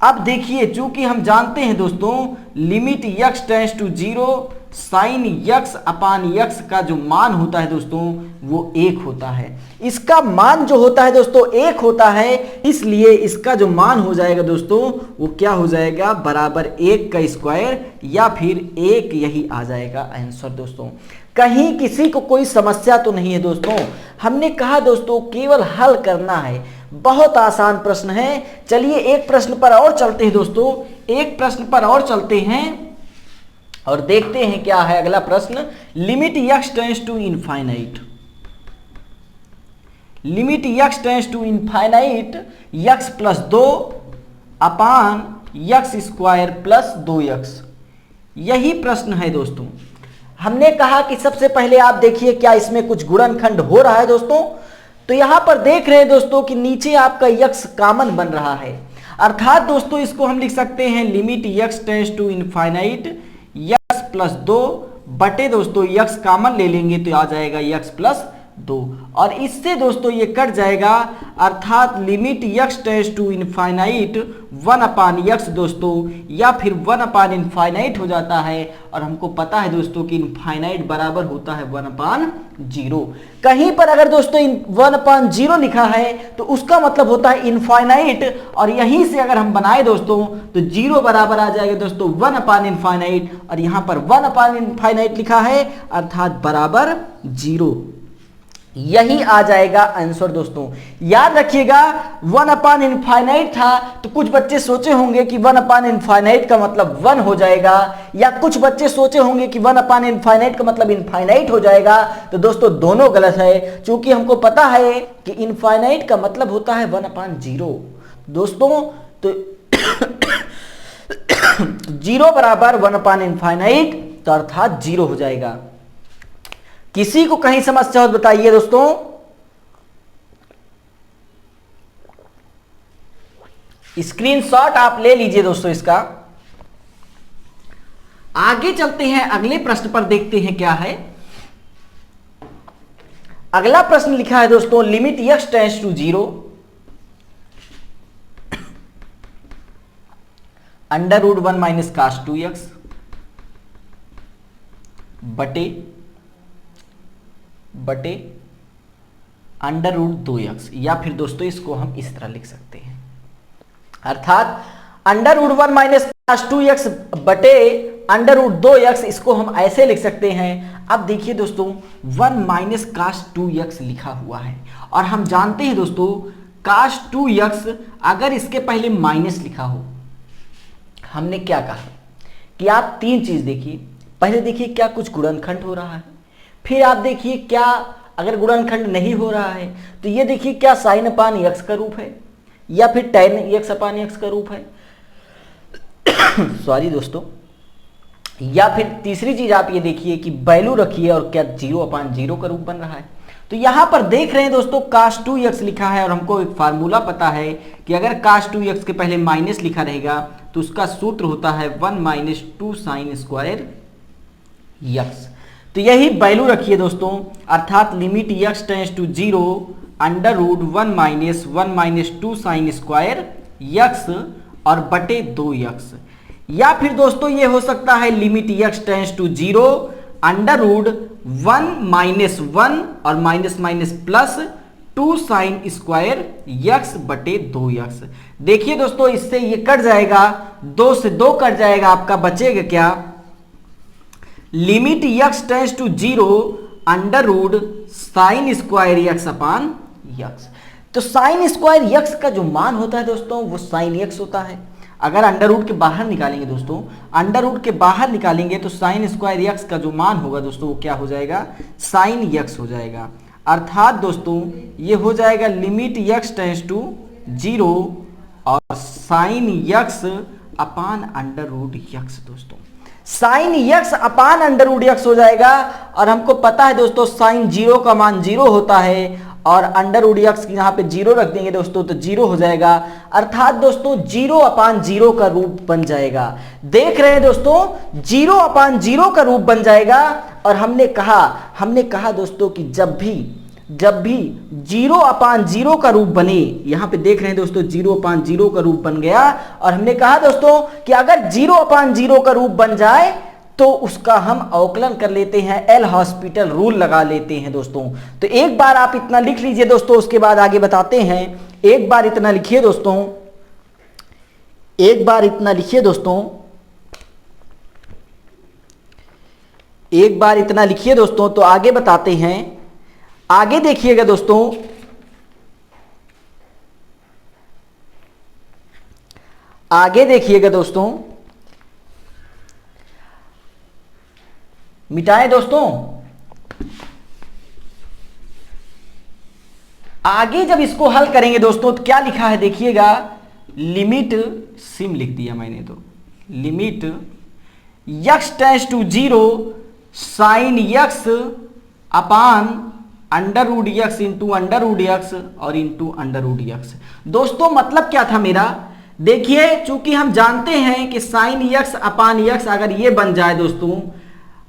अब देखिए चूंकि हम जानते हैं दोस्तों limit x tends to 0 sine x upon x का जो मान होता है दोस्तों वो 1 होता है। इसका मान जो होता है दोस्तों 1 होता है, इसलिए इसका जो मान हो जाएगा दोस्तों वो क्या हो जाएगा बराबर 1 का स्क्वायर, या फिर 1 यही आ जाएगा आंसर दोस्तों। कहीं किसी को कोई समस्या तो नहीं है दोस्तों। हमने कहा दोस्तों केवल हल करना है, बहुत आसान प्रश्न है। चलिए एक प्रश्न पर और चलते हैं दोस्तों, एक प्रश्न पर और चलते हैं और देखते हैं क्या है अगला प्रश्न। Limit x tends to infinite, limit x tends to infinite x plus 2 upon x square plus 2x, यही प्रश्न है दोस्तों। हमने कहा कि सबसे पहले आप देखिए क्या इसमें कुछ गुणनखंड हो रहा है दोस्तों। तो यहां पर देख रहे हैं दोस्तों कि नीचे आपका x कॉमन बन रहा है। अर्थात दोस्तों इसको हम लिख सकते हैं limit x tends to infinite x plus 2 बटे दोस्तों x कॉमन ले लेंगे तो आ जाएगा x प्लस 2, और इससे दोस्तों ये कट जाएगा। अर्थात limit x tends to infinite 1 upon x दोस्तों, या फिर 1 अपान इनफाइनाइट हो जाता है। और हमको पता है दोस्तों कि इनफाइनाइट बराबर होता है 1 अपान 0। कहीं पर अगर दोस्तों 1 अपान 0 लिखा है तो उसका मतलब होता है इनफाइनाइट, और यहीं से अगर हम बनाए दोस्तों तो 0 बराबर आ जाएगा दोस्तों 1 अपान इनफाइनाइट, और यहां पर 1 अपान इनफाइनाइट लिखा है अर्थात बराबर 0, यही आ जाएगा आंसर दोस्तों। याद रखिएगा 1 अपान इनफाइनाइट था तो कुछ बच्चे सोचे होंगे कि 1 अपान इनफाइनाइट का मतलब 1 हो जाएगा, या कुछ बच्चे सोचे होंगे कि 1 अपान इनफाइनाइट का मतलब इनफाइनाइट हो जाएगा। तो दोस्तों दोनों गलत है, क्योंकि हमको पता है कि इनफाइनाइट का मतलब होता है 1 अपान 0 दोस्तों। तो जीरो बराबर 1/इनफाइनाइट, तो अर्थात जीरो हो जाएगा। किसी को कहीं समस्या हो तो बताइए दोस्तों। स्क्रीनशॉट आप ले लीजिए दोस्तों इसका। आगे चलते हैं, अगले प्रश्न पर देखते हैं क्या है। अगला प्रश्न लिखा है दोस्तों, limit x tends to 0 √1 minus cos 2x बटे √2x, या फिर दोस्तों इसको हम इस तरह लिख सकते हैं, अर्थात √1 माइनस cos 2x बटे √2x, इसको हम ऐसे लिख सकते हैं। अब देखिए दोस्तों 1 माइनस cos 2x लिखा हुआ है और हम जानते हैं दोस्तों cos 2x अगर इसके पहले माइनस लिखा हो, हमने क्या कहा कि आप तीन चीज देखिए। पहले देखिए क्या कुछ गुणनखंड हो रहा है, फिर आप देखिए क्या अगर गुणनखंड नहीं हो रहा है तो ये देखिए क्या sin अपान x का रूप है या फिर tan x अपान x का रूप है सॉरी दोस्तों। या फिर तीसरी चीज आप ये देखिए कि वैल्यू रखिए और क्या 0/0 का रूप बन रहा है। तो यहां पर देख रहे हैं दोस्तों cos 2x लिखा है और हमको एक फार्मूला पता है कि अगर cos 2x के पहले माइनस लिखा रहेगा तो उसका सूत्र होता है 1 माइनस 2 sin स्क्वायर x। तो यही वैल्यू रखिए दोस्तों, अर्थात limit x tends to 0 √1 minus 2 sin square x और बटे 2x। या फिर दोस्तों ये हो सकता है limit x tends to 0 √1 minus 1 और minus minus plus 2 sin square x बटे 2x। देखिए दोस्तों इससे ये कट जाएगा, 2 से 2 कट जाएगा, आपका बचेगा क्या, limit x tends to 0 sin square x upon x। तो sin स्क्वायर x का जो मान होता है दोस्तों वो sin x होता है। अगर अंडर रूट के बाहर निकालेंगे दोस्तों, अंडर रूट के बाहर निकालेंगे तो sin स्क्वायर x का जो मान होगा दोस्तों वो क्या हो जाएगा, sin x हो जाएगा। अर्थात दोस्तों ये हो जाएगा लिमिट x टेंड्स टू 0 और sin x upon under root x। दोस्तों sin x upon under root x हो जाएगा और हमको पता है दोस्तों sin 0 का मान 0 होता है और अंडर रूट x यहाँ पे 0 रख देंगे दोस्तों तो 0 हो जाएगा। अर्थात दोस्तों 0/0 का रूप बन जाएगा। देख रहे हैं दोस्तों 0/0 का रूप बन जाएगा। और हमने कहा दोस्तों कि जब भी 0/0 का रूप बने, यहाँ पे देख रहे हैं दोस्तों 0/0 का रूप बन गया और हमने कहा दोस्तों कि अगर 0/0 का रूप बन जाए तो उसका हम अवकलन कर लेते हैं, एल हॉस्पिटल रूल लगा लेते हैं दोस्तों। तो एक बार आप इतना लिख लीजिए दोस्तों, उसके बाद आगे बताते हैं। एक बार इतना लिखिए दोस्तों, एक बार इतना लिखिए दोस्तों, एक बार इतना लिखिए दोस्तों, तो आगे बताते हैं। आगे देखिएगा दोस्तों, आगे देखिएगा दोस्तों, मिटाएं दोस्तों। आगे जब इसको हल करेंगे दोस्तों तो क्या लिखा है देखिएगा, लिमिट सिम लिख दिया मैंने, तो limit x tends to 0 sin x upon under root x into under root x और इंटू अंडर रूट x। दोस्तों मतलब क्या था मेरा, देखिए चूंकि हम जानते हैं कि sin x अपान x अगर ये बन जाए दोस्तों,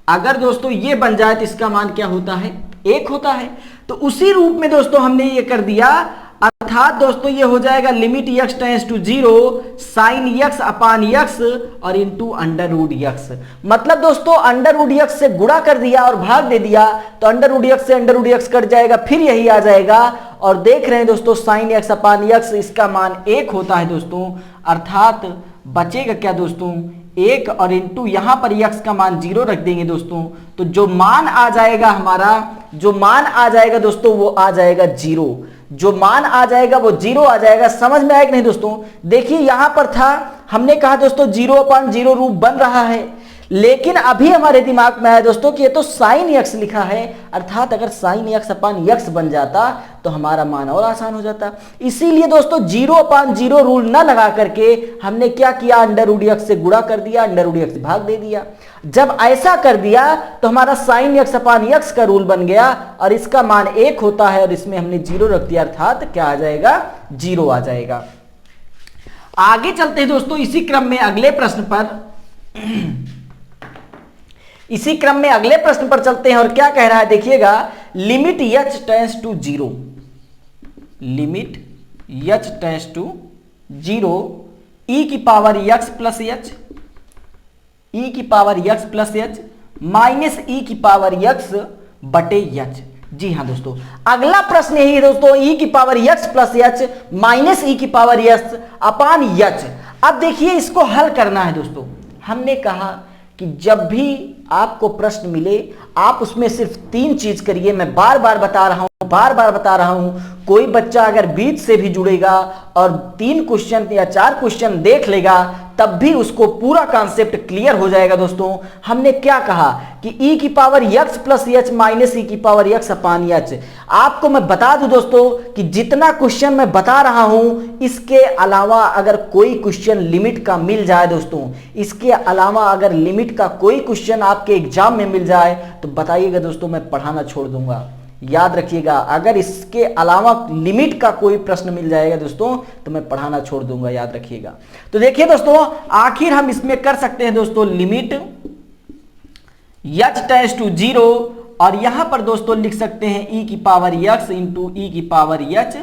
अगर दोस्तों ये बन जाए तो इसका मान क्या होता है, 1 होता है। तो उसी रूप में दोस्तों हमने ये कर दिया। अर्थात दोस्तों ये हो जाएगा limit x tends to 0 sin x upon x और इंटू अंडर रूट x। मतलब दोस्तों अंडर रूट x से गुणा कर दिया और भाग दे दिया तो अंडर रूट x से अंडर रूट x कट जाएगा, फिर यही आ जाएगा। और देख रहे हैं दोस्तों sin x अपान x इसका मान 1 होता है दोस्तों। अर्थात बचेगा क्या दोस्तों, 1 और इंटू यहां पर x का मान 0 रख देंगे दोस्तों, तो जो मान आ जाएगा हमारा, जो मान आ जाएगा दोस्तों वो आ जाएगा 0। जो मान आ जाएगा वो 0 आ जाएगा। समझ में आया कि नहीं दोस्तों। देखिए यहां पर था, हमने कहा दोस्तों 0/0 रूप बन रहा है, लेकिन अभी हमारे दिमाग में आया दोस्तों कि ये तो साइन यक्स लिखा है, अर्थात अगर साइन यक्स अपान यक्स बन जाता तो हमारा मान और आसान हो जाता। इसीलिए दोस्तों 0/0 रूल ना लगा करके हमने क्या किया, अंडर रूट यक्स से गुणा कर दिया, अंडर रूट यक्स भाग दे दिया। जब ऐसा कर दिया तो हमारा साइन यक्स अपान यक्स का रूल बन गया और इसका मान 1 होता है और इसमें हमने 0 रख दिया, अर्थात क्या आ जाएगा, 0 आ जाएगा। आगे चलते हैं दोस्तों इसी क्रम में अगले प्रश्न पर चलते हैं और क्या कह रहा है देखिएगा, limit h tends to 0, limit h tends to 0 e की power x plus h, e की power x plus h minus e की पावर x बटे h। जी हाँ दोस्तों, अगला प्रश्न यही है दोस्तों, e की power x plus h minus e की पावर s अपान h। अब देखिए इसको हल करना है दोस्तों। हमने कहा कि जब भी आपको प्रश्न मिले आप उसमें सिर्फ 3 चीज करिए। मैं बार बार बता रहा हूं, कोई बच्चा अगर बीच से भी जुड़ेगा और 3 क्वेश्चन या 4 क्वेश्चन देख लेगा तब भी उसको पूरा कॉन्सेप्ट क्लियर हो जाएगा दोस्तों। हमने क्या कहा कि e की power x plus h minus e की पावर x अपान h। आपको मैं बता दूं दोस्तों कि जितना क्वेश्चन मैं बता रहा हूं इसके अलावा अगर कोई क्वेश्चन लिमिट का मिल जाए दोस्तों, इसके अलावा अगर लिमिट का कोई क्वेश्चन आपके एग्जाम में मिल जाए तो बताइएगा दोस्तों, मैं पढ़ाना छोड़ दूंगा। याद रखिएगा, अगर इसके अलावा लिमिट का कोई प्रश्न मिल जाएगा दोस्तों तो मैं पढ़ाना छोड़ दूंगा, याद रखिएगा। तो देखिए दोस्तों, आखिर हम इसमें कर सकते हैं दोस्तों लिमिट h टेंड्स टू 0 और यहां पर दोस्तों लिख सकते हैं e की पावर x इंटू e की पावर h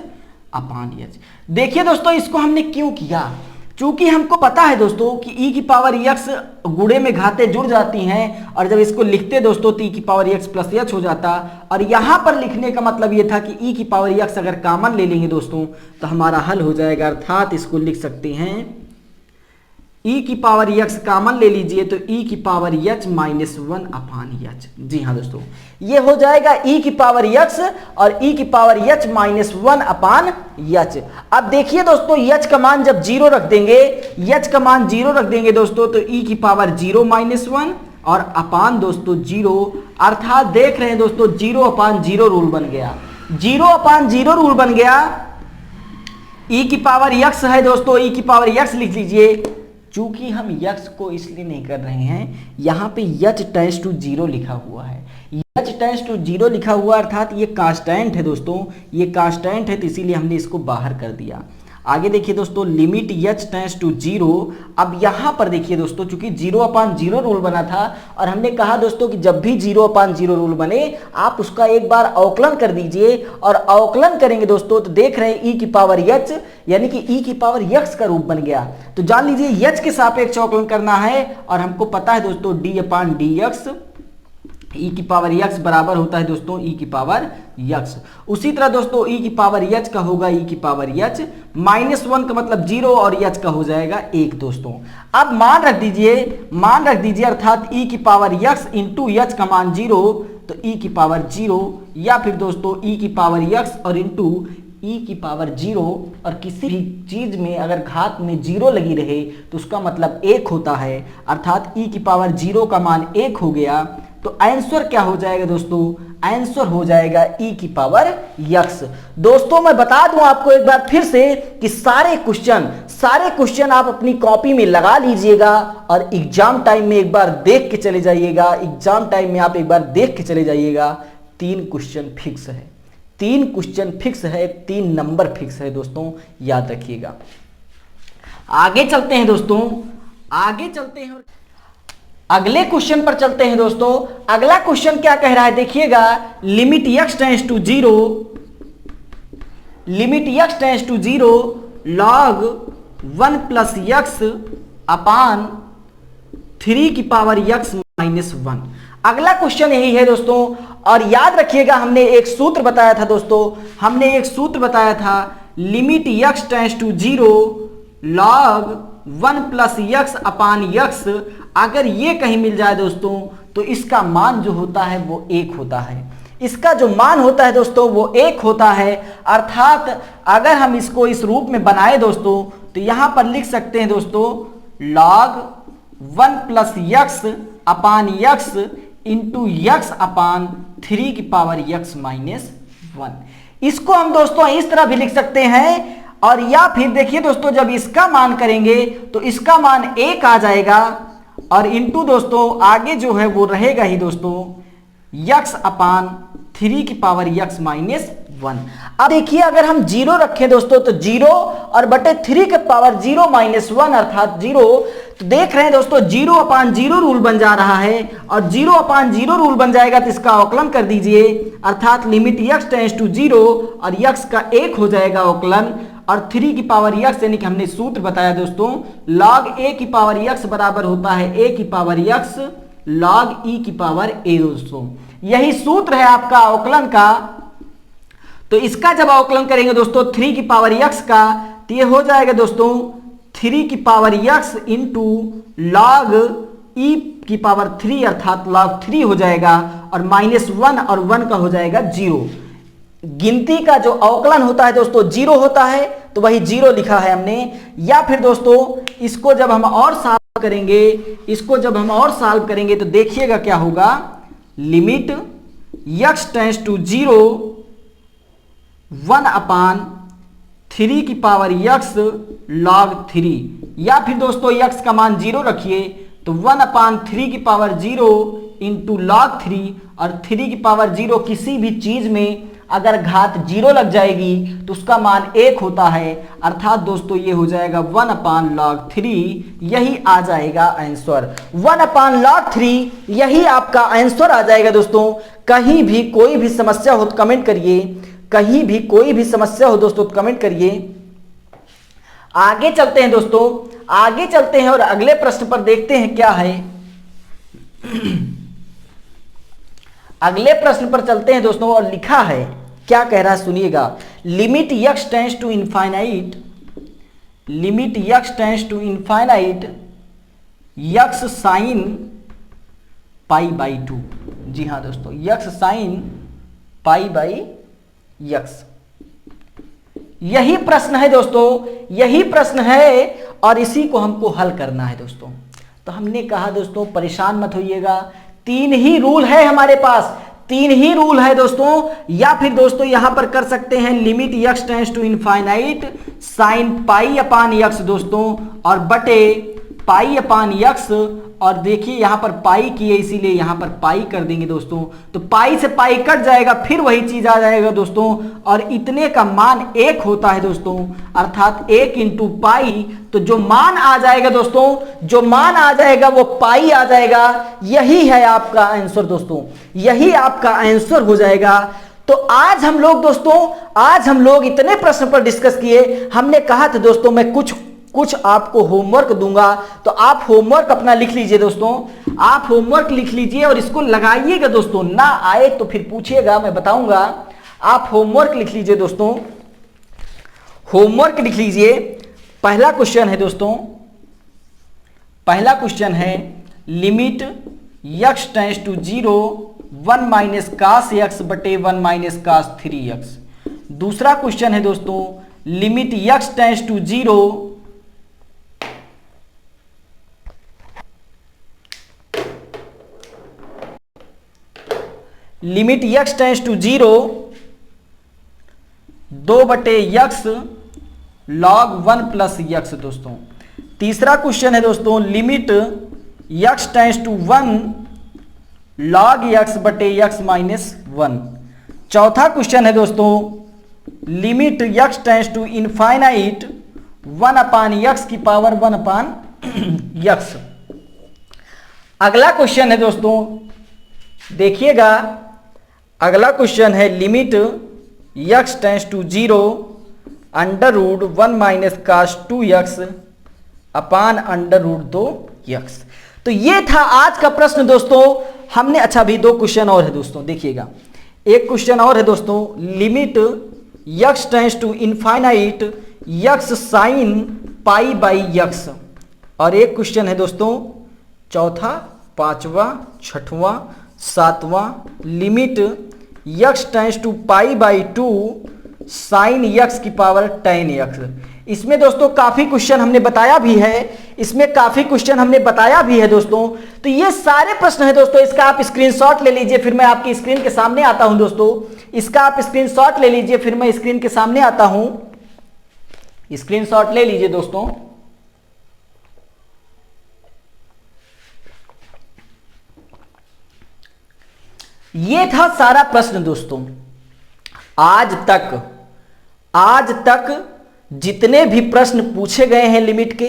अपान h। देखिए दोस्तों, इसको हमने क्यों किया, चूंकि हमको पता है दोस्तों कि e की पावर x गुणे में घाते जुड़ जाती हैं और जब इसको लिखते दोस्तों तो e की पावर x प्लस h हो जाता। और यहां पर लिखने का मतलब ये था कि e की पावर x अगर कॉमन ले लेंगे दोस्तों तो हमारा हल हो जाएगा, अर्थात इसको लिख सकते हैं e की पावर x कॉमन ले लीजिए तो e की पावर h माइनस 1 अपान h। जी हाँ दोस्तों, ये हो जाएगा e की पावर x और e की पावर h माइनस 1 अपान h। अब देखिए दोस्तों, h का मान जब 0 रख देंगे दोस्तों तो e की पावर 0 माइनस 1 और अपान दोस्तों 0, अर्थात देख रहे हैं दोस्तों 0/0 रूल बन गया। 0/0 रूल बन गया। e की पावर x है दोस्तों, e की पावर x लिख लीजिए। चूंकि हम x को इसलिए नहीं कर रहे हैं, यहां पे h टेंड्स टू 0 लिखा हुआ है, h टेंड्स टू 0 लिखा हुआ अर्थात ये कांस्टेंट है दोस्तों, ये कांस्टेंट है तो इसीलिए हमने इसको बाहर कर दिया। आगे देखिए दोस्तों, लिमिट h टेंड्स टू 0। अब यहां पर देखिए दोस्तों, चूंकि 0/0 रूल बना था और हमने कहा दोस्तों कि जब भी 0/0 रूल बने आप उसका एक बार अवकलन कर दीजिए और अवकलन करेंगे दोस्तों तो देख रहे हैं e की पावर h यानी कि e की पावर x का रूप बन गया। तो जान लीजिए h के सापेक्ष अवकलन करना है और हमको पता है दोस्तों d/dx e की पावर x बराबर होता है दोस्तों e की पावर x। उसी तरह दोस्तों e की पावर h का होगा e की पावर h माइनस 1 का मतलब 0 और h का हो जाएगा 1 दोस्तों। अब मान रख दीजिए अर्थात e की पावर x इंटू h का मान 0 तो e की पावर 0 या फिर दोस्तों e की पावर x और इंटू e की पावर 0 और किसी भी चीज में अगर घात में 0 लगी रहे तो उसका मतलब 1 होता है, अर्थात e की पावर 0 का मान 1 हो गया। तो आंसर क्या हो जाएगा दोस्तों, आंसर हो जाएगा e की पावर x। दोस्तों मैं बता दूं आपको एक बार फिर से कि सारे क्वेश्चन आप अपनी कॉपी में लगा लीजिएगा और एग्जाम टाइम में एक बार देख के चले जाइएगा। 3 क्वेश्चन फिक्स है, 3 क्वेश्चन फिक्स है, 3 नंबर फिक्स है दोस्तों, याद रखिएगा। आगे चलते हैं दोस्तों, अगले क्वेश्चन पर चलते हैं दोस्तों। अगला क्वेश्चन क्या कह रहा है देखिएगा, limit x tends to 0 log 1 plus x upon 3 की पावर x माइनस 1। अगला क्वेश्चन यही है दोस्तों और याद रखिएगा हमने एक सूत्र बताया था, limit x tends to 0 log 1 plus x upon x। अगर ये कहीं मिल जाए दोस्तों तो इसका मान जो होता है वो 1 होता है, इसका जो मान होता है दोस्तों वो 1 होता है। अर्थात अगर हम इसको इस रूप में बनाए दोस्तों तो यहां पर लिख सकते हैं दोस्तों log 1 प्लस x अपान यक्स इंटू यक्स अपान 3 की पावर यक्स माइनस 1। इसको हम दोस्तों इस तरह भी लिख सकते हैं, और या फिर देखिए दोस्तों जब इसका मान करेंगे तो इसका मान 1 आ जाएगा, और इंटू दोस्तों आगे जो है वो रहेगा ही दोस्तों यक्स अपान 3 की पावर यक्स माइनस 1। अब देखिए अगर हम 0 रखें दोस्तों तो 0 और बटे 3 के पावर 0 माइनस 1 अर्थात 0, तो देख रहे हैं दोस्तों 0 अपान 0 रूल बन जा रहा है, और 0 अपान 0 रूल बन जाएगा तो इसका अवकलन कर दीजिए, अर्थात लिमिट यक्स टेंड्स टू 0 और यक्स का 1 हो जाएगा अवकलन, और 3 की पावर यक्स यानी कि हमने सूत्र बताया दोस्तों log a की पावर यक्स बराबर होता है a की पावर यक्स log e की पावर a दोस्तों। यही सूत्र है आपका अवकलन का। तो इसका जब अवकलन करेंगे दोस्तों 3 की पावर यक्स का, तो ये हो जाएगा दोस्तों 3 की power x into log e की पावर 3 अर्थात log 3 हो जाएगा, और माइनस 1 और 1 का हो जाएगा 0। गिनती का जो अवकलन होता है दोस्तों 0 होता है, तो वही 0 लिखा है हमने। या फिर दोस्तों इसको जब हम और सॉल्व करेंगे, इसको जब हम और सॉल्व करेंगे तो देखिएगा क्या होगा, लिमिट यक्स टेंड्स टू 0 1 अपान 3 की पावर यक्स log 3, या फिर दोस्तों यक्स का मान 0 रखिए तो 1 अपान 3 की पावर 0 इंटू log 3, और 3 की पावर 0 किसी भी चीज में अगर घात 0 लग जाएगी तो उसका मान 1 होता है, अर्थात दोस्तों ये हो जाएगा 1 अपान log 3। यही आ जाएगा आंसर 1 अपान log 3, यही आपका आंसर आ जाएगा दोस्तों। कहीं भी कोई भी समस्या हो तो कमेंट करिए, कहीं भी कोई भी समस्या हो दोस्तों तो कमेंट करिए। आगे चलते हैं दोस्तों, आगे चलते हैं और अगले प्रश्न पर देखते हैं क्या है। अगले प्रश्न पर चलते हैं दोस्तों, और लिखा है क्या कह रहा है सुनिएगा, limit x tends to infinite, limit x tends to infinite x sine pi by 2। जी हाँ दोस्तों, x sine pi by x, यही प्रश्न है दोस्तों, यही प्रश्न है, और इसी को हमको हल करना है दोस्तों। तो हमने कहा दोस्तों परेशान मत होइएगा, 3 ही रूल है हमारे पास, 3 ही रूल है दोस्तों। या फिर दोस्तों यहां पर कर सकते हैं limit x tends to infinite sine pi upon x दोस्तों, और बटे पाई अपान यक्स, और देखिए यहां पर पाई की है इसीलिए यहां पर पाई कर देंगे दोस्तों, तो पाई से पाई कट जाएगा, फिर वही चीज आ जाएगा दोस्तों, और इतने का मान 1 होता है दोस्तों, अर्थात 1 इंटू पाई। तो जो मान आ जाएगा दोस्तों, जो मान आ जाएगा वो पाई आ जाएगा। यही है आपका आंसर दोस्तों, यही आपका आंसर हो जाएगा। तो आज हम लोग दोस्तों, आज हम लोग इतने प्रश्न पर डिस्कस किए। हमने कहा था दोस्तों मैं कुछ आपको होमवर्क दूंगा, तो आप होमवर्क अपना लिख लीजिए दोस्तों, आप होमवर्क लिख लीजिए और इसको लगाइएगा दोस्तों। ना आए तो फिर पूछिएगा, मैं बताऊंगा। आप होमवर्क लिख लीजिए दोस्तों, होमवर्क लिख लीजिए। पहला क्वेश्चन है दोस्तों, पहला क्वेश्चन है limit x tends to 0 1 minus cos x बटे 1 माइनस कास 3x। दूसरा क्वेश्चन है दोस्तों limit x tends to 0 limit x tends to 0 2 बटे यक्स log 1 प्लस यक्स दोस्तों। तीसरा क्वेश्चन है दोस्तों limit x tends to 1 log x बटे यक्स माइनस 1। चौथा क्वेश्चन है दोस्तों limit x tends to infinite 1 upon x की पावर 1 अपान यक्स। अगला क्वेश्चन है दोस्तों, देखिएगा, अगला क्वेश्चन है limit x tends to 0 under root 1 minus cos 2x upon under root 2x। तो ये था आज का प्रश्न दोस्तों। हमने अच्छा भी 2 क्वेश्चन और है दोस्तों, देखिएगा एक क्वेश्चन और है दोस्तों, limit x tends to infinite x sine pi by x. और एक क्वेश्चन है दोस्तों चौथा, पांचवा, छठवां, सातवां, limit x tends to pi by 2 sine x की पावर tan x। इसमें दोस्तों काफी क्वेश्चन हमने बताया भी है, दोस्तों। तो ये सारे प्रश्न है दोस्तों, इसका आप स्क्रीनशॉट ले लीजिए, फिर मैं आपकी स्क्रीन के सामने आता हूं दोस्तों। इसका आप स्क्रीनशॉट ले लीजिए, फिर मैं स्क्रीन के सामने आता हूं। स्क्रीनशॉट ले लीजिए दोस्तों। ये था सारा प्रश्न दोस्तों। आज तक जितने भी प्रश्न पूछे गए हैं लिमिट के,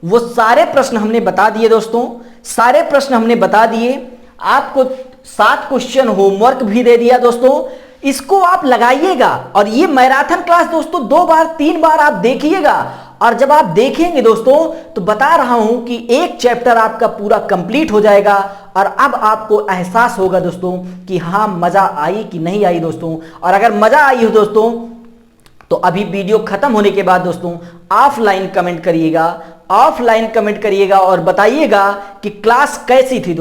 वो सारे प्रश्न हमने बता दिए दोस्तों, सारे प्रश्न हमने बता दिए। आपको 7 क्वेश्चन होमवर्क भी दे दिया दोस्तों, इसको आप लगाइएगा। और ये मैराथन क्लास दोस्तों 2 बार 3 बार आप देखिएगा, और जब आप देखेंगे दोस्तों तो बता रहा हूं कि एक चैप्टर आपका पूरा कंप्लीट हो जाएगा। और अब आपको एहसास होगा दोस्तों कि हाँ मजा आई कि नहीं आई दोस्तों। और अगर मजा आई हो दोस्तों तो अभी वीडियो खत्म होने के बाद दोस्तों ऑफलाइन कमेंट करिएगा, और बताइएगा कि क्लास कैसी थी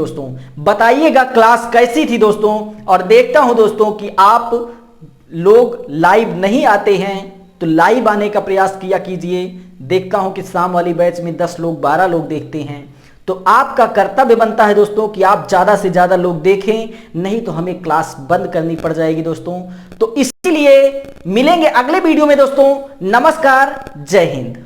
दोस्तों, और देखता हूं दोस्तों कि आप लोग लाइव नहीं आते हैं तो लाइव आने का प्रयास किया कीजिए। देखता हूं कि शाम वाली बैच में 10 लोग 12 लोग देखते हैं, तो आपका कर्तव्य बनता है दोस्तों कि आप ज्यादा से ज्यादा लोग देखें, नहीं तो हमें क्लास बंद करनी पड़ जाएगी दोस्तों। तो इसीलिए मिलेंगे अगले वीडियो में दोस्तों। नमस्कार, जय हिंद।